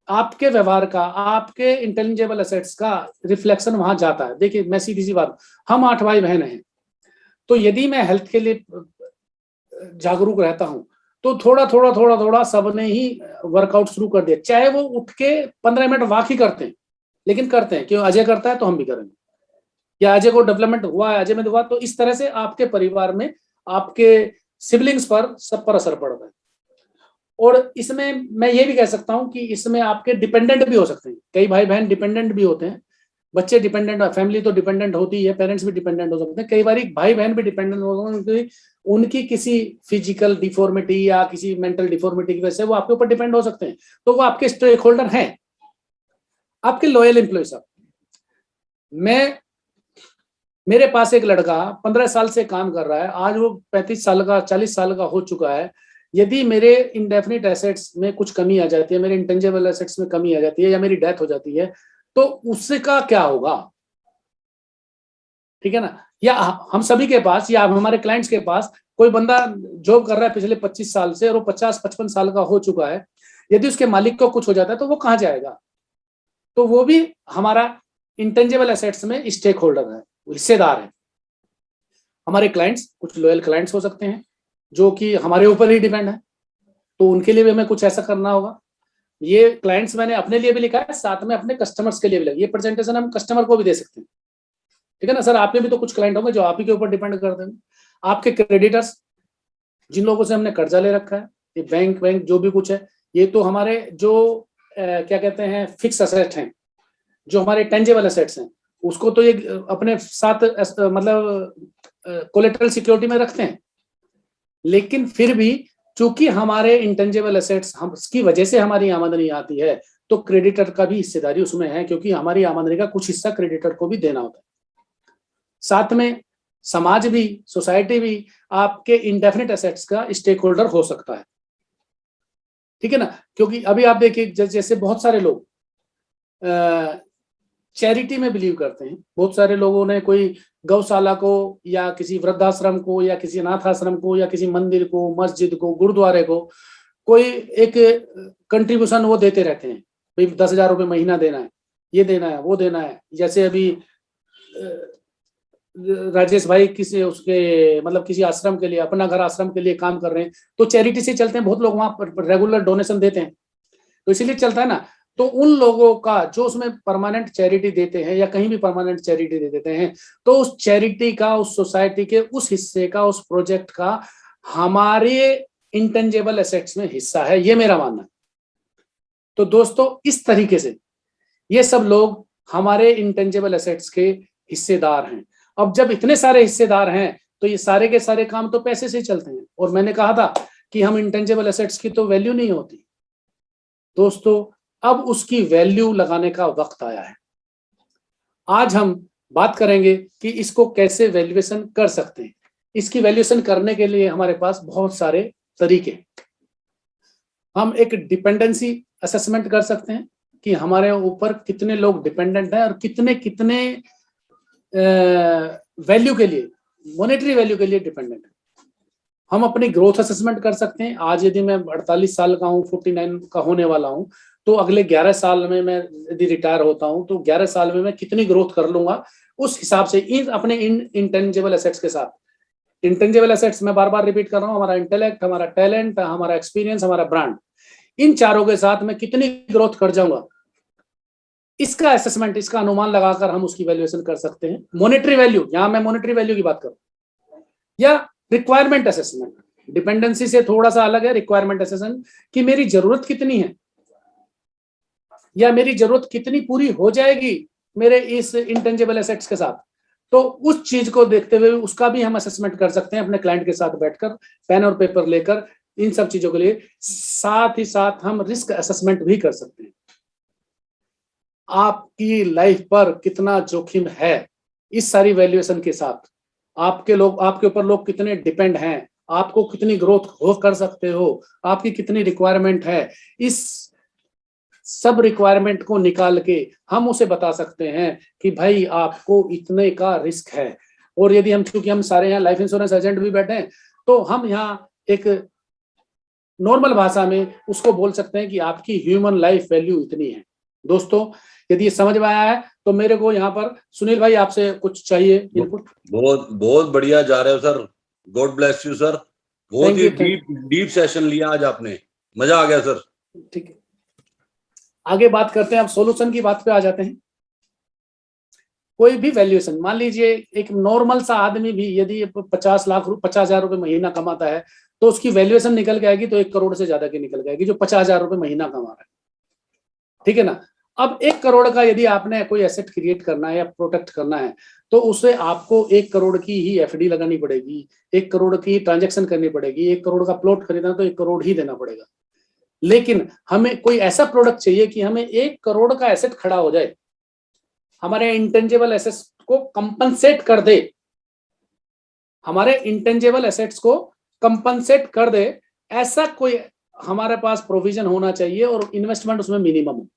आपके व्यवहार का, आपके इंटेलिजेबल एसेट्स का रिफ्लेक्शन वहां जाता है। देखिए, मैं सीधी सी बात, हम 8 भाई बहन हैं, तो यदि मैं हेल्थ के लिए जागरूक रहता हूं तो थोड़ा सबने ही वर्कआउट शुरू कर दिया, चाहे वो उठ के 15 मिनट वॉक ही करते हैं, लेकिन करते हैं। क्यों? अजय करता है तो हम भी करेंगे, या अजय को डेवलपमेंट हुआ है, अजय में हुआ, तो इस तरह से आपके परिवार में, आपके सिबलिंग्स पर, सब पर असर पड़ता है। और इसमें मैं ये भी कह सकता हूं कि इसमें आपके डिपेंडेंट भी हो सकते हैं। कई भाई बहन डिपेंडेंट भी होते हैं, बच्चे डिपेंडेंट, फैमिली तो डिपेंडेंट होती है, पेरेंट्स भी डिपेंडेंट हो सकते हैं। कई बार भाई बहन भी डिपेंडेंट हो सकते हैं, उनकी किसी फिजिकल डिफॉर्मिटी या किसी मेंटल डिफॉर्मिटी की वजह से वो आपके ऊपर डिपेंड हो सकते हैं। तो वो आपके स्टेक होल्डर हैं, आपके लॉयल एम्प्लॉय साहब। मेरे पास एक लड़का 15 साल से काम कर रहा है, आज वो 35 साल का, 40 साल का हो चुका है। यदि मेरे इंडेफिनिट एसेट्स में कुछ कमी आ जाती है, मेरे इंटेंजिबल एसेट्स में कमी आ जाती है, या मेरी डेथ हो जाती है, तो उसका क्या होगा? ठीक है ना, या हम सभी के पास, या हमारे क्लाइंट्स के पास कोई बंदा जॉब कर रहा है पिछले 25 साल से और वो 50-55 साल का हो चुका है, यदि उसके मालिक को कुछ हो जाता है तो वो कहाँ जाएगा? तो वो भी हमारा इंटेंजिबल एसेट्स में स्टेक होल्डर है, हिस्सेदार है। हमारे क्लाइंट्स, कुछ लॉयल क्लाइंट्स हो सकते हैं जो कि हमारे ऊपर ही डिपेंड है, तो उनके लिए भी हमें कुछ ऐसा करना होगा। ये क्लाइंट्स मैंने अपने लिए भी लिखा है, साथ में अपने कस्टमर्स के लिए भी लिखा है। ये प्रेजेंटेशन हम कस्टमर को भी दे सकते हैं। ठीक है ना सर, आपके भी तो कुछ क्लाइंट होंगे जो आप ही के ऊपर डिपेंड करते हैं। आपके क्रेडिटर्स, जिन लोगों से हमने कर्जा ले रखा है, ये बैंक जो भी कुछ है, ये तो हमारे जो क्या कहते हैं फिक्स एसेट हैं, जो हमारे टेंजेबल एसेट्स हैं, उसको तो ये अपने साथ मतलब कोलेटरल सिक्योरिटी में रखते हैं। लेकिन फिर भी चूंकि हमारे इंटेंजिबल एसेट्स, हम उसकी वजह से हमारी आमदनी आती है, तो क्रेडिटर का भी हिस्सेदारी उसमें है, क्योंकि हमारी आमदनी का कुछ हिस्सा क्रेडिटर को भी देना होता है। साथ में समाज भी, सोसाइटी भी आपके इंडेफिनिट एसेट्स का स्टेक होल्डर हो सकता है। ठीक है ना, क्योंकि अभी आप देखिए जैसे बहुत सारे लोग चैरिटी में बिलीव करते हैं। बहुत सारे लोगों ने कोई गौशाला को या किसी वृद्धाश्रम को या किसी अनाथ आश्रम को या किसी मंदिर को, मस्जिद को, गुरुद्वारे को कोई एक कंट्रीब्यूशन वो देते रहते हैं, भाई 10,000 रुपये महीना देना है, ये देना है, वो देना है। जैसे अभी राजेश भाई किसी उसके मतलब किसी आश्रम के लिए, अपना घर आश्रम के लिए काम कर रहे हैं, तो चैरिटी से चलते हैं। बहुत लोग वहां पर रेगुलर डोनेशन देते हैं, तो इसीलिए चलता है ना। तो उन लोगों का जो उसमें परमानेंट चैरिटी देते हैं या कहीं भी परमानेंट चैरिटी दे देते हैं, तो उस चैरिटी का, उस सोसाइटी के उस हिस्से का, उस प्रोजेक्ट का हमारे इंटेंजिबल एसेट्स में हिस्सा है, ये मेरा मानना है। तो दोस्तों इस तरीके से ये सब लोग हमारे इंटेंजिबल एसेट्स के हिस्सेदार हैं। अब जब इतने सारे हिस्सेदार हैं तो ये सारे के सारे काम तो पैसे से चलते हैं। और मैंने कहा था कि हम इंटेंजिबल एसेट्स की तो वैल्यू नहीं होती। दोस्तों अब उसकी वैल्यू लगाने का वक्त आया है। आज हम बात करेंगे कि इसको कैसे वैल्यूएशन कर सकते हैं। इसकी वैल्यूएशन करने के लिए हमारे पास बहुत सारे तरीके। हम एक डिपेंडेंसी असेसमेंट कर सकते हैं कि हमारे ऊपर कितने लोग डिपेंडेंट हैं और कितने कितने वैल्यू के लिए, मॉनेटरी वैल्यू के लिए डिपेंडेंट है। हम अपनी ग्रोथ असेसमेंट कर सकते हैं। आज यदि मैं 48 साल का हूँ, 49 का होने वाला हूँ, तो अगले 11 साल में मैं यदि रिटायर होता हूँ तो 11 साल में मैं कितनी ग्रोथ कर लूंगा, उस हिसाब से अपने इंटेंजिबल एसेट्स के साथ। इंटेंजिबल एसेट्स मैं बार बार रिपीट कर रहा हूँ, हमारा इंटेलेक्ट, हमारा टैलेंट, हमारा एक्सपीरियंस, हमारा ब्रांड, इन चारों के साथ मैं कितनी ग्रोथ कर जाऊंगा, इसका असेसमेंट, इसका अनुमान लगाकर हम उसकी वैल्यूएशन कर सकते हैं। मॉनेटरी वैल्यू, यहां मैं मॉनेटरी वैल्यू की बात करूं, या रिक्वायरमेंट असेसमेंट। डिपेंडेंसी से थोड़ा सा अलग है रिक्वायरमेंट असेसमेंट, कि मेरी जरूरत कितनी है या मेरी जरूरत कितनी पूरी हो जाएगी मेरे इस इंटेंजिबल एसेट्स के साथ। तो उस चीज को देखते हुए उसका भी हम असेसमेंट कर सकते हैं अपने क्लाइंट के साथ बैठकर, पेन और पेपर लेकर, इन सब चीजों के लिए। साथ ही साथ हम रिस्क असेसमेंट भी कर सकते हैं। आपकी लाइफ पर कितना जोखिम है इस सारी वैल्यूएशन के साथ, आपके ऊपर लोग कितने डिपेंड हैं, आपको कितनी ग्रोथ हो कर सकते हो, आपकी कितनी रिक्वायरमेंट है, इस सब रिक्वायरमेंट को निकाल के हम उसे बता सकते हैं कि भाई आपको इतने का रिस्क है। और यदि हम, क्योंकि हम सारे यहाँ लाइफ इंश्योरेंस एजेंट भी बैठे हैं, तो हम यहाँ एक नॉर्मल भाषा में उसको बोल सकते हैं कि आपकी ह्यूमन लाइफ वैल्यू इतनी है। दोस्तों यदि ये समझ में आया है तो मेरे को यहाँ पर सुनील भाई आपसे कुछ चाहिए इनपुट। बहुत बढ़िया जा रहे हो sir, God bless you sir. बहुत ही डीप सेशन लिया आज आपने, मजा आ गया सर। ठीक है, आगे बात करते हैं। अब सॉल्यूशन की बात पे आ जाते हैं। कोई भी वैल्यूएशन, मान लीजिए एक नॉर्मल सा आदमी भी यदि 50,000 रुपए महीना कमाता है, तो उसकी वैल्यूएशन निकल के आएगी तो 1 करोड़ से ज्यादा की निकल के आएगी, जो 50,000 रुपए महीना कमा रहा है। ठीक है ना। अब 1 करोड़ का यदि आपने कोई एसेट क्रिएट करना है या प्रोटेक्ट करना है, तो उसे आपको 1 करोड़ की ही एफडी लगानी पड़ेगी, 1 करोड़ की ट्रांजैक्शन करनी पड़ेगी, 1 करोड़ का प्लॉट खरीदना तो 1 करोड़ ही देना पड़ेगा। लेकिन हमें कोई ऐसा प्रोडक्ट चाहिए कि हमें 1 करोड़ का एसेट खड़ा हो जाए, हमारे इंटेंजिबल एसेट्स को कंपनसेट कर दे, हमारे इंटेंजिबल एसेट्स को कंपनसेट कर दे, ऐसा कोई हमारे पास प्रोविजन होना चाहिए और इन्वेस्टमेंट उसमें मिनिमम हो।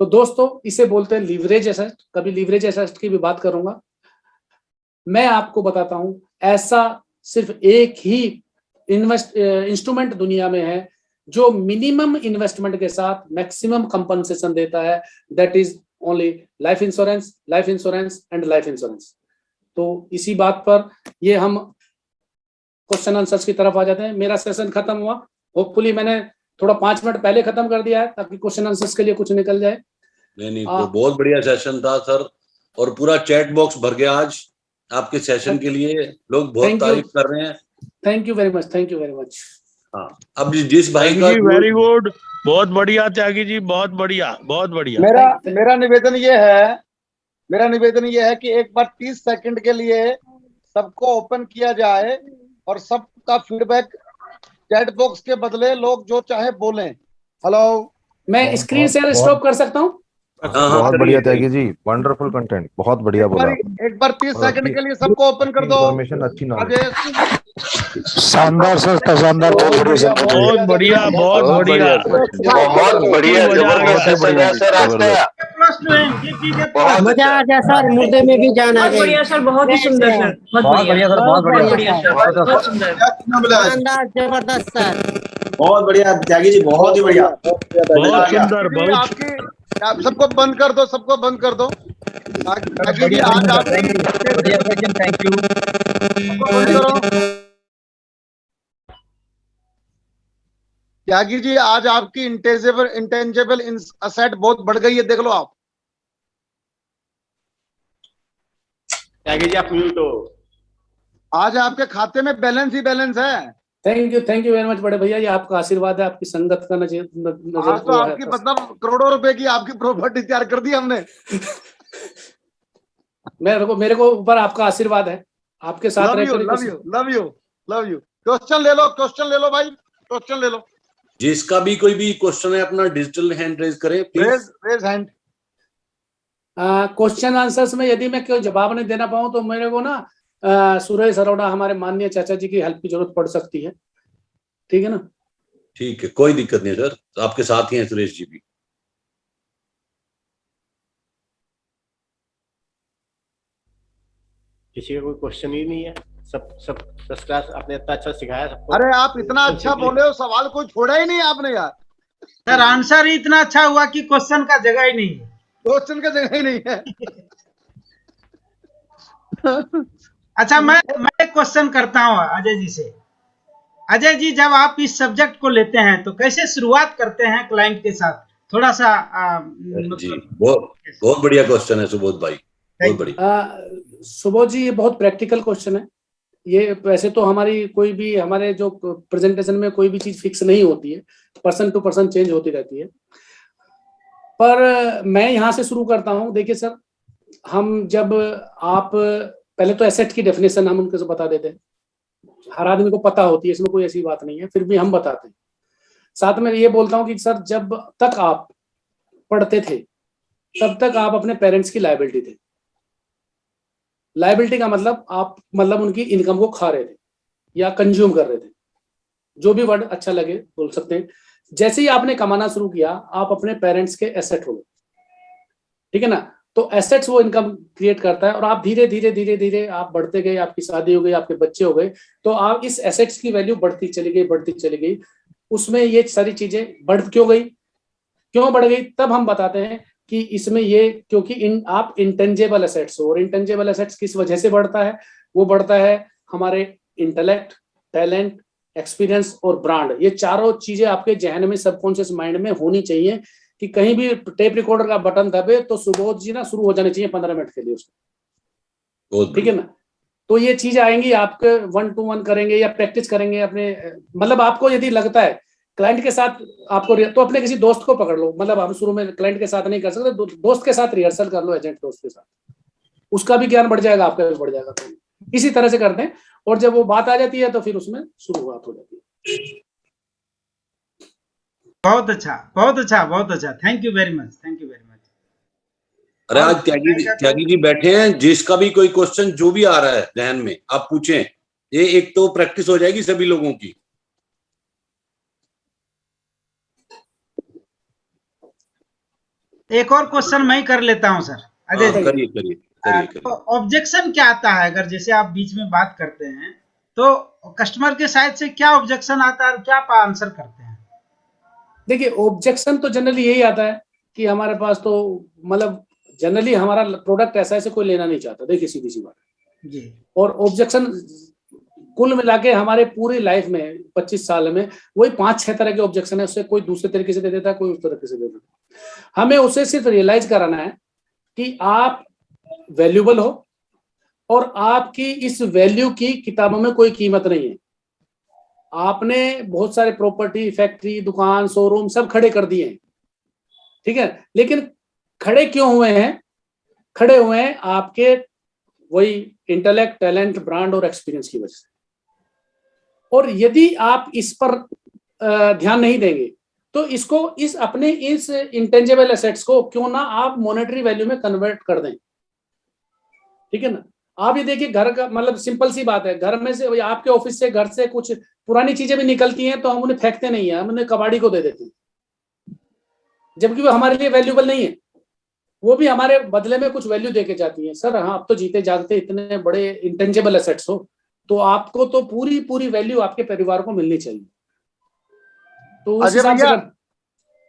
तो दोस्तों इसे बोलते हैं लीवरेज एसेट। कभी लीवरेज एसेट की भी बात करूंगा। मैं आपको बताता हूं, ऐसा सिर्फ एक ही इंस्ट्रूमेंट दुनिया में है जो मिनिमम इन्वेस्टमेंट के साथ मैक्सिमम कंपनसेशन देता है, that is only life insurance, life insurance and life insurance. तो इसी बात पर ये हम क्वेश्चन आंसर्स की तरफ आ जाते हैं। मेरा सेशन खत्म हुआ, होपफुली मैंने थोड़ा 5 मिनट पहले खत्म कर दिया है ताकि क्वेश्चन आंसर्स के लिए कुछ निकल जाए। नहीं तो बहुत बढ़िया सेशन था सर, और पूरा चैट बॉक्स भर गया आज आपके सेशन के लिए, लोग बहुत तारीफ कर रहे हैं। Thank you very much, thank you very much. हाँ, अब जिस भाई का वेरी गुड, बहुत बढ़िया त्यागी जी, बहुत बढ़िया, बहुत बढ़िया। मेरा निवेदन ये है कि एक बार 30 सेकंड के लिए सबको ओपन किया जाए और सबका फीडबैक चैट बॉक्स के बदले लोग जो चाहे बोलें। हेलो, मैं स्क्रीन शेयर स्टॉप कर सकता हूँ? बहुत बढ़िया त्यागी जी, वंडरफुल कंटेंट, बहुत बढ़िया बोला। एक बार 30 सेकंड के लिए सबको ओपन कर दो। इन्फॉर्मेशन अच्छी ना। शानदार सर, शानदार, बहुत बढ़िया, बहुत बढ़िया, बहुत बढ़िया, जबरदस्त सर, आपका मजा आ गया सर, मुद्दे में भी जान आ गई। बढ़िया सर, बहुत ही सुंदर सर, बहुत बढ़िया सर, बहुत बढ़िया सर, बहुत सुंदर, शानदार, जबरदस्त सर, बहुत बढ़िया त्यागी जी, बहुत ही बढ़िया, बहुत सुंदर, बहुत आपकी सबको बंद कर दो, सबको बंद कर दो। त्यागी जी आज आप थैंक यू। बंद करो। त्यागी जी आज आपकी इंटेंजेबल असेट बहुत बढ़ गई है, देख लो आप। त्यागी जी आप म्यूट हो। आज आपके खाते में बैलेंस ही बैलेंस है। थैंक यू वेरी मच बड़े भैया, ये आपका आशीर्वाद है, आपकी संगत का नजर आज तो आपकी मतलब करोड़ों रुपए की आपकी प्रॉपर्टी तैयार कर दी हमने। मेरे को ऊपर आपका आशीर्वाद है, आपके साथ रहकर। Love you. क्वेश्चन ले लो भाई, क्वेश्चन ले लो। जिसका भी कोई भी क्वेश्चन है अपना डिजिटल हैंड रेज करें please. Raise hand. Question answers में यदि मैं कोई जवाब नहीं देना पाऊं तो मेरे को ना सुरेश अरोड़ा हमारे माननीय चाचा जी की हेल्प की जरूरत पड़ सकती है, ठीक है ना? ठीक है, कोई दिक्कत नहीं सर, आपके साथ ही हैं सुरेश जी भी। किसी का कोई क्वेश्चन ही नहीं है, सब फर्स्ट क्लास, आपने इतना अच्छा सिखाया सबको। अरे आप इतना अच्छा बोले हो, सवाल कोई छोड़ा ही नहीं आपने यार। सर आंसर ही इतना अच्छा हुआ कि क्वेश्चन का जगह ही नहीं है। क्वेश्चन का जगह ही नहीं है। अच्छा मैं एक क्वेश्चन करता हूँ अजय जी से। अजय जी, जब आप इस सब्जेक्ट को लेते हैं तो कैसे शुरुआत करते हैं क्लाइंट के साथ? थोड़ा सा जी बहुत बढ़िया क्वेश्चन है सुबोध भाई, बहुत बढ़िया। सुबोध जी ये बहुत प्रैक्टिकल क्वेश्चन है। ये वैसे तो हमारी कोई भी हमारे जो प्रेजेंटेशन में कोई भी चीज फिक्स नहीं होती है, पर्सन टू पर्सन चेंज होती रहती है, पर मैं यहाँ से शुरू करता हूँ। देखिए सर, हम जब आप पहले तो एसेट की डेफिनेशन हम उनको बता देते हैं, हर आदमी को पता होती है, इसमें कोई ऐसी बात नहीं है, फिर भी हम बताते हैं। साथ में ये बोलता हूँ कि सर जब तक आप पढ़ते थे तब तक आप अपने पेरेंट्स की लायबिलिटी थे। लायबिलिटी का मतलब आप उनकी इनकम को खा रहे थे या कंज्यूम कर रहे थे, जो भी वर्ड अच्छा लगे बोल सकते हैं। जैसे ही आपने कमाना शुरू किया आप अपने पेरेंट्स के एसेट हो गए, ठीक है ना? तो एसेट्स वो इनकम क्रिएट करता है और आप धीरे धीरे आप बढ़ते गए, आपकी शादी हो गई, आपके बच्चे हो गए, तो आप इस एसेट्स की वैल्यू बढ़ती चली गई। उसमें ये सारी चीजें क्यों बढ़ गई तब हम बताते हैं कि इसमें ये क्योंकि आप इंटेंजेबल एसेट्स हो। और इंटेंजेबल एसेट्स किस वजह से बढ़ता है? वो बढ़ता है हमारे इंटेलेक्ट, टैलेंट, एक्सपीरियंस और ब्रांड। ये चारों चीजें आपके जहन में, सबकॉन्शियस माइंड में होनी चाहिए कि कहीं भी टेप रिकॉर्डर का बटन दबे तो सुबोध जी ना शुरू हो जाने चाहिए 15 मिनट के लिए उसमें, ठीक है ना? तो ये चीज आएंगी, आपके 1 to 1 करेंगे या प्रैक्टिस करेंगे अपने, मतलब आपको यदि लगता है क्लाइंट के साथ आपको, तो अपने किसी दोस्त को पकड़ लो। मतलब हम शुरू में क्लाइंट के साथ नहीं कर सकते, दोस्त के साथ रिहर्सल कर लो, एजेंट दोस्त के साथ, उसका भी ज्ञान बढ़ जाएगा, आपका भी बढ़ जाएगा। तो इसी तरह से करते हैं और जब वो बात आ जाती है तो फिर उसमें शुरुआत हो जाती है। बहुत अच्छा। Thank you very much. अरे आज त्यागी जी बैठे हैं, जिसका भी कोई क्वेश्चन जो भी आ रहा है ध्यान में आप पूछें, ये एक तो प्रैक्टिस हो जाएगी सभी लोगों की। एक और क्वेश्चन मैं ही कर लेता हूं सर। अजय जी करिए। ऑब्जेक्शन क्या आता है अगर जैसे आप बीच में बात करते हैं तो कस्टमर के साइड से क्या ऑब्जेक्शन आता है और क्या आप आंसर करते हैं? देखिए ऑब्जेक्शन तो जनरली यही आता है कि हमारे पास तो मतलब जनरली हमारा प्रोडक्ट ऐसा है कोई लेना नहीं चाहता। देखिए सीधी सी बात जी। और ऑब्जेक्शन कुल मिला के हमारे पूरी लाइफ में 25 साल में वही 5-6 तरह के ऑब्जेक्शन है। उससे कोई दूसरे तरीके से दे देता है, कोई उस तरीके से दे देता है। हमें उसे सिर्फ रियलाइज कराना है कि आप वैल्यूबल हो और आपकी इस वैल्यू की किताबों में कोई कीमत नहीं है। आपने बहुत सारे प्रॉपर्टी, फैक्ट्री, दुकान, शोरूम सब खड़े कर दिए हैं, ठीक है, लेकिन खड़े क्यों हुए हैं? खड़े हुए हैं आपके वही इंटेलेक्ट, टैलेंट, ब्रांड और एक्सपीरियंस की वजह से। और यदि आप इस पर ध्यान नहीं देंगे तो इस अपने इस इंटेंजिबल एसेट्स को क्यों ना आप मॉनेटरी वैल्यू में कन्वर्ट कर दें, ठीक है ना? आप ये देखिए घर का मतलब सिंपल सी बात है, घर में से आपके ऑफिस से घर से कुछ पुरानी चीजें भी निकलती हैं तो हम उन्हें फेंकते नहीं है, हम उन्हें कबाड़ी को दे देते हैं, जबकि वो हमारे लिए वैल्यूबल नहीं है, वो भी हमारे बदले में कुछ वैल्यू देके जाती है। सर हाँ, आप तो जीते जागते इतने बड़े इंटेंजिबल एसेट्स हो, तो आपको तो पूरी पूरी वैल्यू आपके परिवार को मिलनी चाहिए। तो उस हिसाब से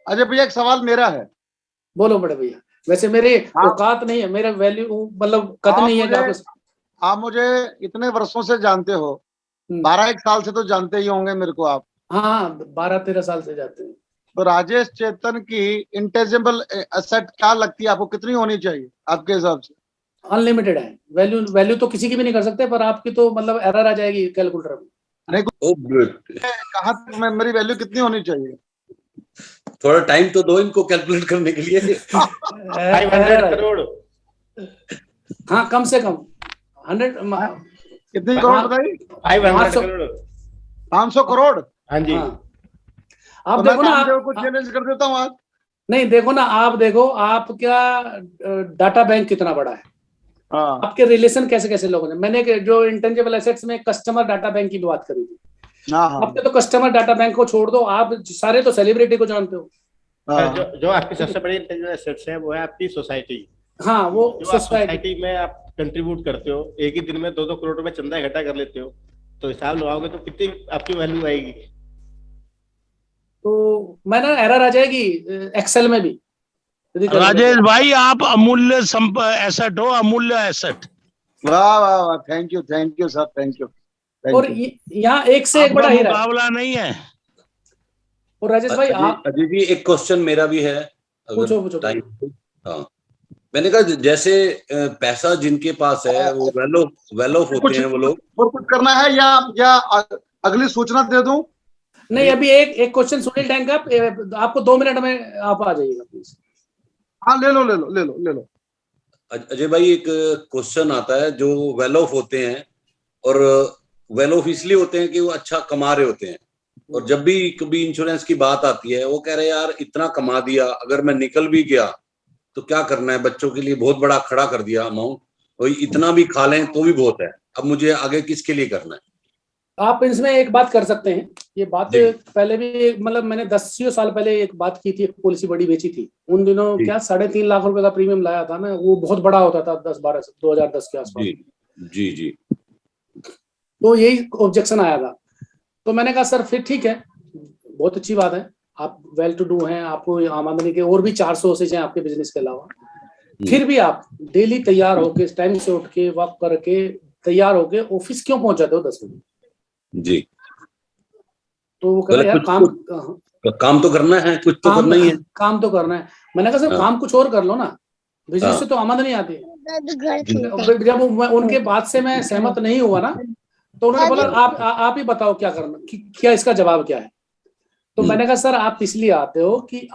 अजय भैया एक सवाल मेरा है। बोलो बड़े भैया। वैसे मेरे औकात नहीं है, मेरा वैल्यू मतलब कद नहीं है। आप मुझे इतने वर्षों से जानते हो, 12-1 साल से तो जानते ही होंगे मेरे को आप। हाँ 12-13 साल से जानते हैं। तो राजेश चेतन की इंटेंजिबल एसेट क्या लगती है आपको, कितनी होनी चाहिए आपके हिसाब से? अनलिमिटेड है वैल्यू तो किसी की भी नहीं कर सकते, पर आपकी तो मतलब एरर आ जाएगी कैलकुलेटर में। कहाँ तक मेरी वैल्यू कितनी होनी चाहिए? थोड़ा टाइम तो दो इनको कैलकुलेट करने के लिए। 500 करोड़। हाँ कम से कम 100। कितनी करोड़ बताइए? 500 करोड़। 500 करोड़। हाँ जी। आप तो देखो ना, कुछ चैलेंज कर देता हूँ आज। नहीं देखो ना, आप देखो आपका डाटा बैंक कितना बड़ा है। आपके रिलेशन कैसे कैसे लोगों ने, मैंने जो इंटेंजिबल एसेट्स में कस्टमर डाटा बैंक की बात करी थी। आपके तो कस्टमर डाटा बैंक को छोड़ दो, आप सारे तो सेलिब्रिटी को जानते हो। जो आपकी सबसे बड़ी इंटेंजिबल एसेट्स है वो है आपकी सोसाइटी। हाँ वो सोसाइटी में आप कंट्रीब्यूट करते हो, एक ही दिन में 2-2 करोड़ रुपए चंदा इकट्ठा कर लेते हो, तो हिसाब लगाओगे तो कितनी आपकी वैल्यू आएगी? तो मैंने एरर आ जाएगी एक्सेल में भी। राजेश भाई आप अमूल्य एसेट हो, अमूल्य एसेट। वाह वाह वाह, thank you sir, thank you. और यहाँ एक से एक बड़ा हीरा मुकाबला नहीं है। और राजेश भाई अजय जी एक क्वेश्चन मेरा भी है। पूछो। हाँ मैंने कहा जैसे पैसा जिनके पास है वो वेल ऑफ होते हैं वो लोग। और कुछ करना है या अगली सूचना दे दूं? नहीं अभी एक क्वेश्चन सुनील टैंक का, आपको 2 मिनट में आप आ जाइएगा प्लीज। हाँ ले लो। अजय भाई एक क्वेश्चन आता है, जो वेल ऑफ होते हैं और वेल ऑफ इसलिए होते हैं कि वो अच्छा कमा रहे होते हैं, और जब भी कभी इंश्योरेंस की बात आती है वो कह रहे हैं यार इतना कमा दिया, अगर मैं निकल भी गया तो क्या करना है, बच्चों के लिए बहुत बड़ा खड़ा कर दिया अमाउंट, और इतना भी खा लें तो भी बहुत है, अब मुझे आगे किसके लिए करना है? आप इसमें एक बात कर सकते हैं, ये बात पहले भी मतलब मैंने 10 साल पहले एक बात की थी, पॉलिसी बड़ी बेची थी उन दिनों, क्या 3.5 लाख रुपए का प्रीमियम लाया था ना, वो बहुत बड़ा होता था 2010 के आसपास। जी तो यही ऑब्जेक्शन आया था, तो मैंने कहा सर फिर ठीक है, बहुत अच्छी बात है, आप वेल टू डू हैं, आपको आमदनी के और भी 4 सोर्सेज हैं आपके बिजनेस के अलावा, फिर भी आप डेली तैयार होके टाइम से उठ के वॉक करके तैयार होके ऑफिस क्यों पहुंच जाते हो 10 बजे? जी तो वो कह रहे यार काम तो करना है, कुछ तो करना ही है, काम तो करना है। मैंने कहा सर काम कुछ और कर लो ना, बिजनेस से तो आमदनी आती है। जब उनके बात से मैं सहमत नहीं हुआ ना, तो उन्होंने बोला आप ही बताओ क्या करना, क्या इसका जवाब क्या है? तो मैंने कहा सर आप इसलिए आते हो कि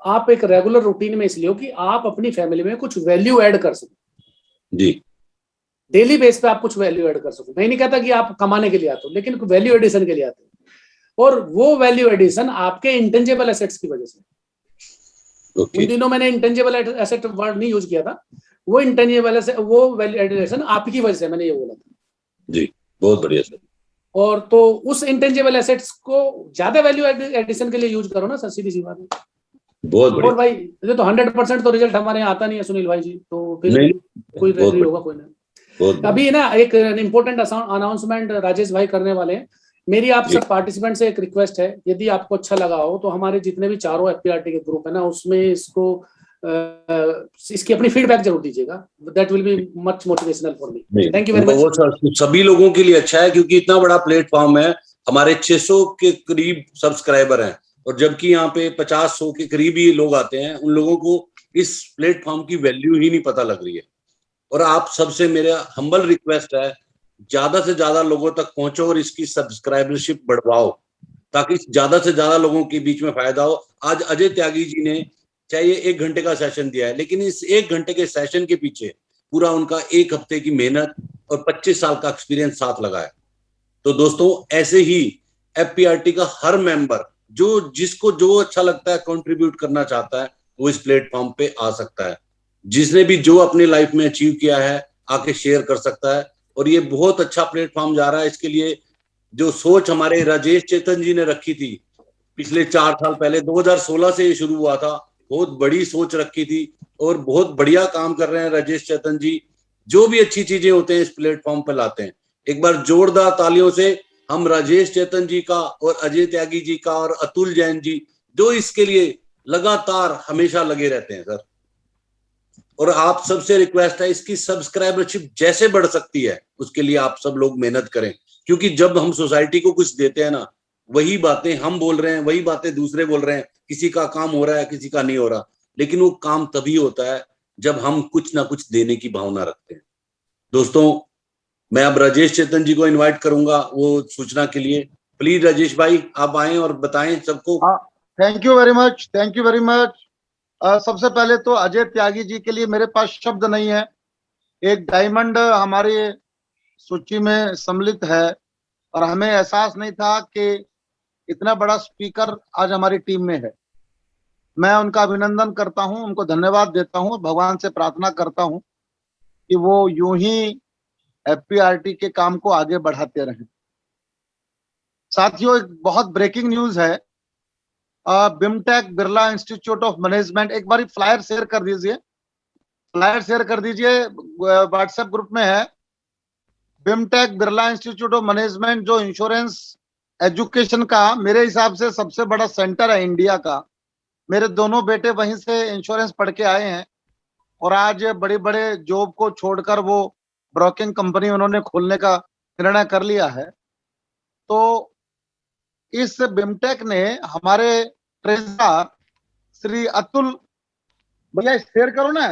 आप एक रेगुलर रूटीन में इसलिए हो कि आप अपनी फैमिली में कुछ वैल्यू ऐड कर सको जी, डेली बेस पे आप कुछ वैल्यू ऐड कर सको। मैं नहीं कहता कि आप कमाने के लिए आते हो, लेकिन वैल्यू एडिशन के लिए आते हो, और वो वैल्यू एडिशन आपके इंटेंजिबल एसेट्स की वजह से। उन दिनों मैंने इंटेंजिबल एसेट वर्ड नहीं यूज किया था, वो इंटेंजिबल वो वैल्यू एडिशन आपकी वजह से मैंने ये बोला था। जी बहुत बढ़िया सर। और तो उस इंटेंजिबल एसेट्स को ज्यादा वैल्यू एडिशन के लिए यूज करो ना सर, सीधी सी बात है। बहुत बढ़िया। और भाई ये तो 100% तो रिजल्ट हमारे यहाँ आता नहीं है सुनील भाई जी, तो फिर कोई नहीं होगा, कोई नहीं। अभी ना एक इम्पोर्टेंट अनाउंसमेंट राजेश भाई करने वाले हैं। मेरी आप सब पार्टिसिपेंट से एक रिक्वेस्ट है, यदि आपको अच्छा लगा हो तो हमारे जितने भी चारों एफपीआरटी के ग्रुप है ना, उसमें इसकी अपनी फीडबैक जरूर दीजिएगा। That will be much motivational for me. Thank you very much. वो सभी लोगों के लिए अच्छा है, क्योंकि इतना बड़ा प्लेटफॉर्म है, हमारे 600 के करीब सब्सक्राइबर हैं, और जबकि यहाँ पे 50-100 के करीब ही लोग आते हैं, उन लोगों को इस प्लेटफॉर्म की वैल्यू ही नहीं पता लग रही है। और आप सबसे मेरा हम्बल रिक्वेस्ट है, ज्यादा से ज्यादा लोगों तक पहुंचो और इसकी सब्सक्राइबरशिप बढ़वाओ, ताकि ज्यादा से ज्यादा लोगों के बीच में फायदा हो। आज अजय त्यागी जी ने चाहे 1 घंटे का सेशन दिया है, लेकिन इस 1 घंटे के सेशन के पीछे पूरा उनका 1 हफ्ते की मेहनत और 25 साल का एक्सपीरियंस साथ लगा है। तो दोस्तों ऐसे ही एफपीआरटी का हर मेंबर जिसको जो अच्छा लगता है, कंट्रीब्यूट करना चाहता है, वो इस प्लेटफॉर्म पे आ सकता है। जिसने भी जो अपनी लाइफ में अचीव किया है आके शेयर कर सकता है। और ये बहुत अच्छा प्लेटफॉर्म जा रहा है। इसके लिए जो सोच हमारे राजेश चेतन जी ने रखी थी पिछले 4 साल पहले, 2016 से ये शुरू हुआ था, बहुत बड़ी सोच रखी थी और बहुत बढ़िया काम कर रहे हैं राजेश चेतन जी। जो भी अच्छी चीजें होते हैं इस प्लेटफॉर्म पर लाते हैं। एक बार जोरदार तालियों से हम राजेश चेतन जी का और अजय त्यागी जी का और अतुल जैन जी, जो इसके लिए लगातार हमेशा लगे रहते हैं सर। और आप सबसे रिक्वेस्ट है, इसकी सब्सक्राइबरशिप जैसे बढ़ सकती है उसके लिए आप सब लोग मेहनत करें, क्योंकि जब हम सोसाइटी को कुछ देते हैं ना, वही बातें हम बोल रहे हैं, वही बातें दूसरे बोल रहे हैं, किसी का काम हो रहा है, किसी का नहीं हो रहा, लेकिन वो काम तभी होता है जब हम कुछ ना कुछ देने की भावना रखते हैं। दोस्तों, मैं अब राजेश चेतन जी को इनवाइट करूंगा वो सूचना के लिए। प्लीज राजेश भाई आप आए और बताएं सबको। Thank you very much, thank you very much. सबसे पहले तो अजय त्यागी जी के लिए मेरे पास शब्द नहीं है। एक डायमंड हमारी सूची में सम्मिलित है और हमें एहसास नहीं था कि इतना बड़ा स्पीकर आज हमारी टीम में है। मैं उनका अभिनंदन करता हूं, उनको धन्यवाद देता हूं, भगवान से प्रार्थना करता हूं कि वो यूं ही FPRT के काम को आगे बढ़ाते रहें। साथियों, एक बहुत ब्रेकिंग न्यूज है। BIMTECH Birla institute of management, एक बार फ्लायर शेयर कर दीजिए, फ्लायर शेयर कर दीजिए, व्हाट्सएप ग्रुप में है। BIMTECH Birla institute of management जो इंश्योरेंस एजुकेशन का मेरे हिसाब से सबसे बड़ा सेंटर है इंडिया का। मेरे दोनों बेटे वहीं से इंश्योरेंस पढ़ के आए हैं और आज बड़े बड़े जॉब को छोड़कर वो ब्रोकिंग कंपनी उन्होंने खोलने का निर्णय कर लिया है। तो इस बिमटेक ने हमारे ट्रेजरर श्री अतुल भैया, शेयर करो ना,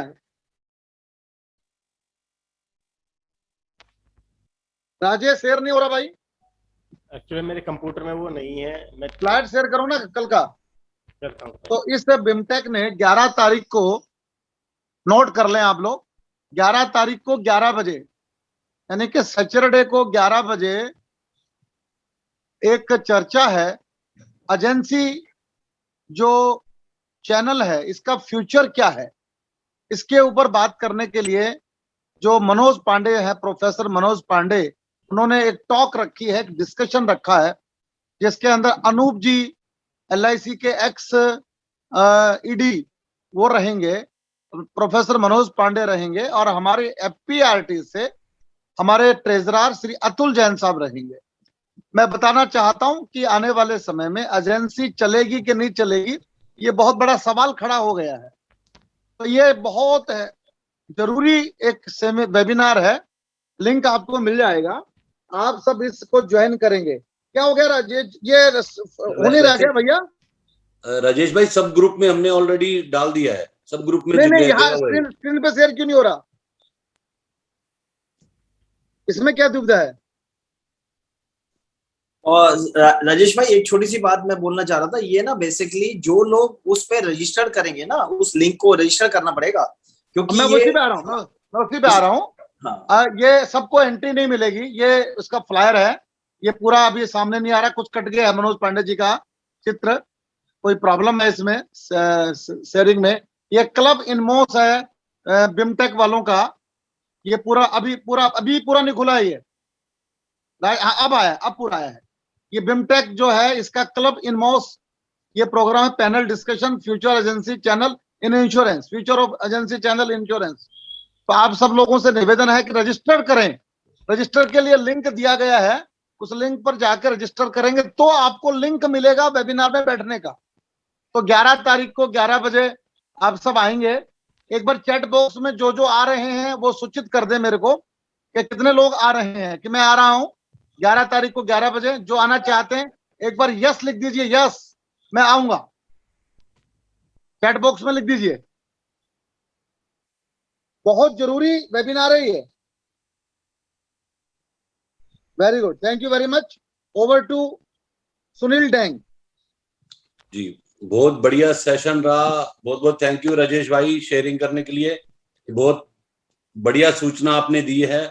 राजेश शेयर नहीं हो रहा भाई, एक्चुअली मेरे कंप्यूटर में वो नहीं है। मैं स्लाइड शेयर करो ना कल का। करता हूँ। तो इस बिमटेक ने 11 तारीख को, नोट कर लें आप लोग, 11 तारीख को 11 बजे, यानी कि सैटरडे को 11 बजे एक चर्चा है। एजेंसी जो चैनल है इसका फ्यूचर क्या है, इसके ऊपर बात करने के लिए जो मनोज पांडे है, प्रोफेसर मनोज पांडे, उन्होंने एक टॉक रखी है, एक डिस्कशन रखा है, जिसके अंदर अनूप जी LIC के एक्स ED वो रहेंगे, प्रोफेसर मनोज पांडे रहेंगे और हमारे FPRT से हमारे ट्रेजरर श्री अतुल जैन साहब रहेंगे। मैं बताना चाहता हूं कि आने वाले समय में एजेंसी चलेगी कि नहीं चलेगी, ये बहुत बड़ा सवाल खड़ा हो गया है। तो ये बहुत जरूरी एक वेबिनार है, लिंक आपको मिल जाएगा, आप सब इसको ज्वाइन करेंगे। क्या हो गया राजेश, ये हो नहीं रहा क्या भैया? राजेश भाई, सब ग्रुप में हमने ऑलरेडी डाल दिया है, सब ग्रुप में। नहीं, यहाँ स्क्रीन पे शेयर क्यों नहीं हो रहा, इसमें क्या दुविधा है? और राजेश भाई, एक छोटी सी बात मैं बोलना चाह रहा था। ये ना बेसिकली जो लोग उस पे रजिस्टर करेंगे ना, उस लिंक को रजिस्टर करना पड़ेगा, क्योंकि मैं उसी पे आ रहा हूँ, मैं उसी पे आ रहा हूँ। हाँ। ये सबको एंट्री नहीं मिलेगी, ये उसका फ्लायर है, ये पूरा अभी सामने नहीं आ रहा, कुछ कट गया है मनोज पांडे जी का चित्र, कोई प्रॉब्लम है इसमें शेयरिंग में। ये क्लब इनमोस है बिमटेक वालों का, ये पूरा अभी पूरा नहीं खुला है ये, अब आया, अब पूरा आया है। ये बिमटेक जो है इसका क्लब इनमोस, ये प्रोग्राम है, panel discussion future agency channel in insurance, future of agency channel insurance. तो आप सब लोगों से निवेदन है कि रजिस्टर करें। रजिस्टर के लिए लिंक दिया गया है, उस लिंक पर जाकर रजिस्टर करेंगे तो आपको लिंक मिलेगा वेबिनार में बैठने का। तो 11 तारीख को 11 बजे आप सब आएंगे। एक बार चैट बॉक्स में जो जो आ रहे हैं वो सूचित कर दे मेरे को कि कितने लोग आ रहे हैं, कि मैं आ रहा हूं 11 तारीख को 11 बजे। जो आना चाहते हैं एक बार यस लिख दीजिए, यस मैं आऊंगा, चैट बॉक्स में लिख दीजिए। बहुत जरूरी वेबिनार है ये। Very good, thank you very much. Over to Sunil Dang ji. बहुत बढ़िया सेशन रहा, बहुत बहुत थैंक यू राजेश भाई शेयरिंग करने के लिए। बहुत बढ़िया सूचना आपने दी है।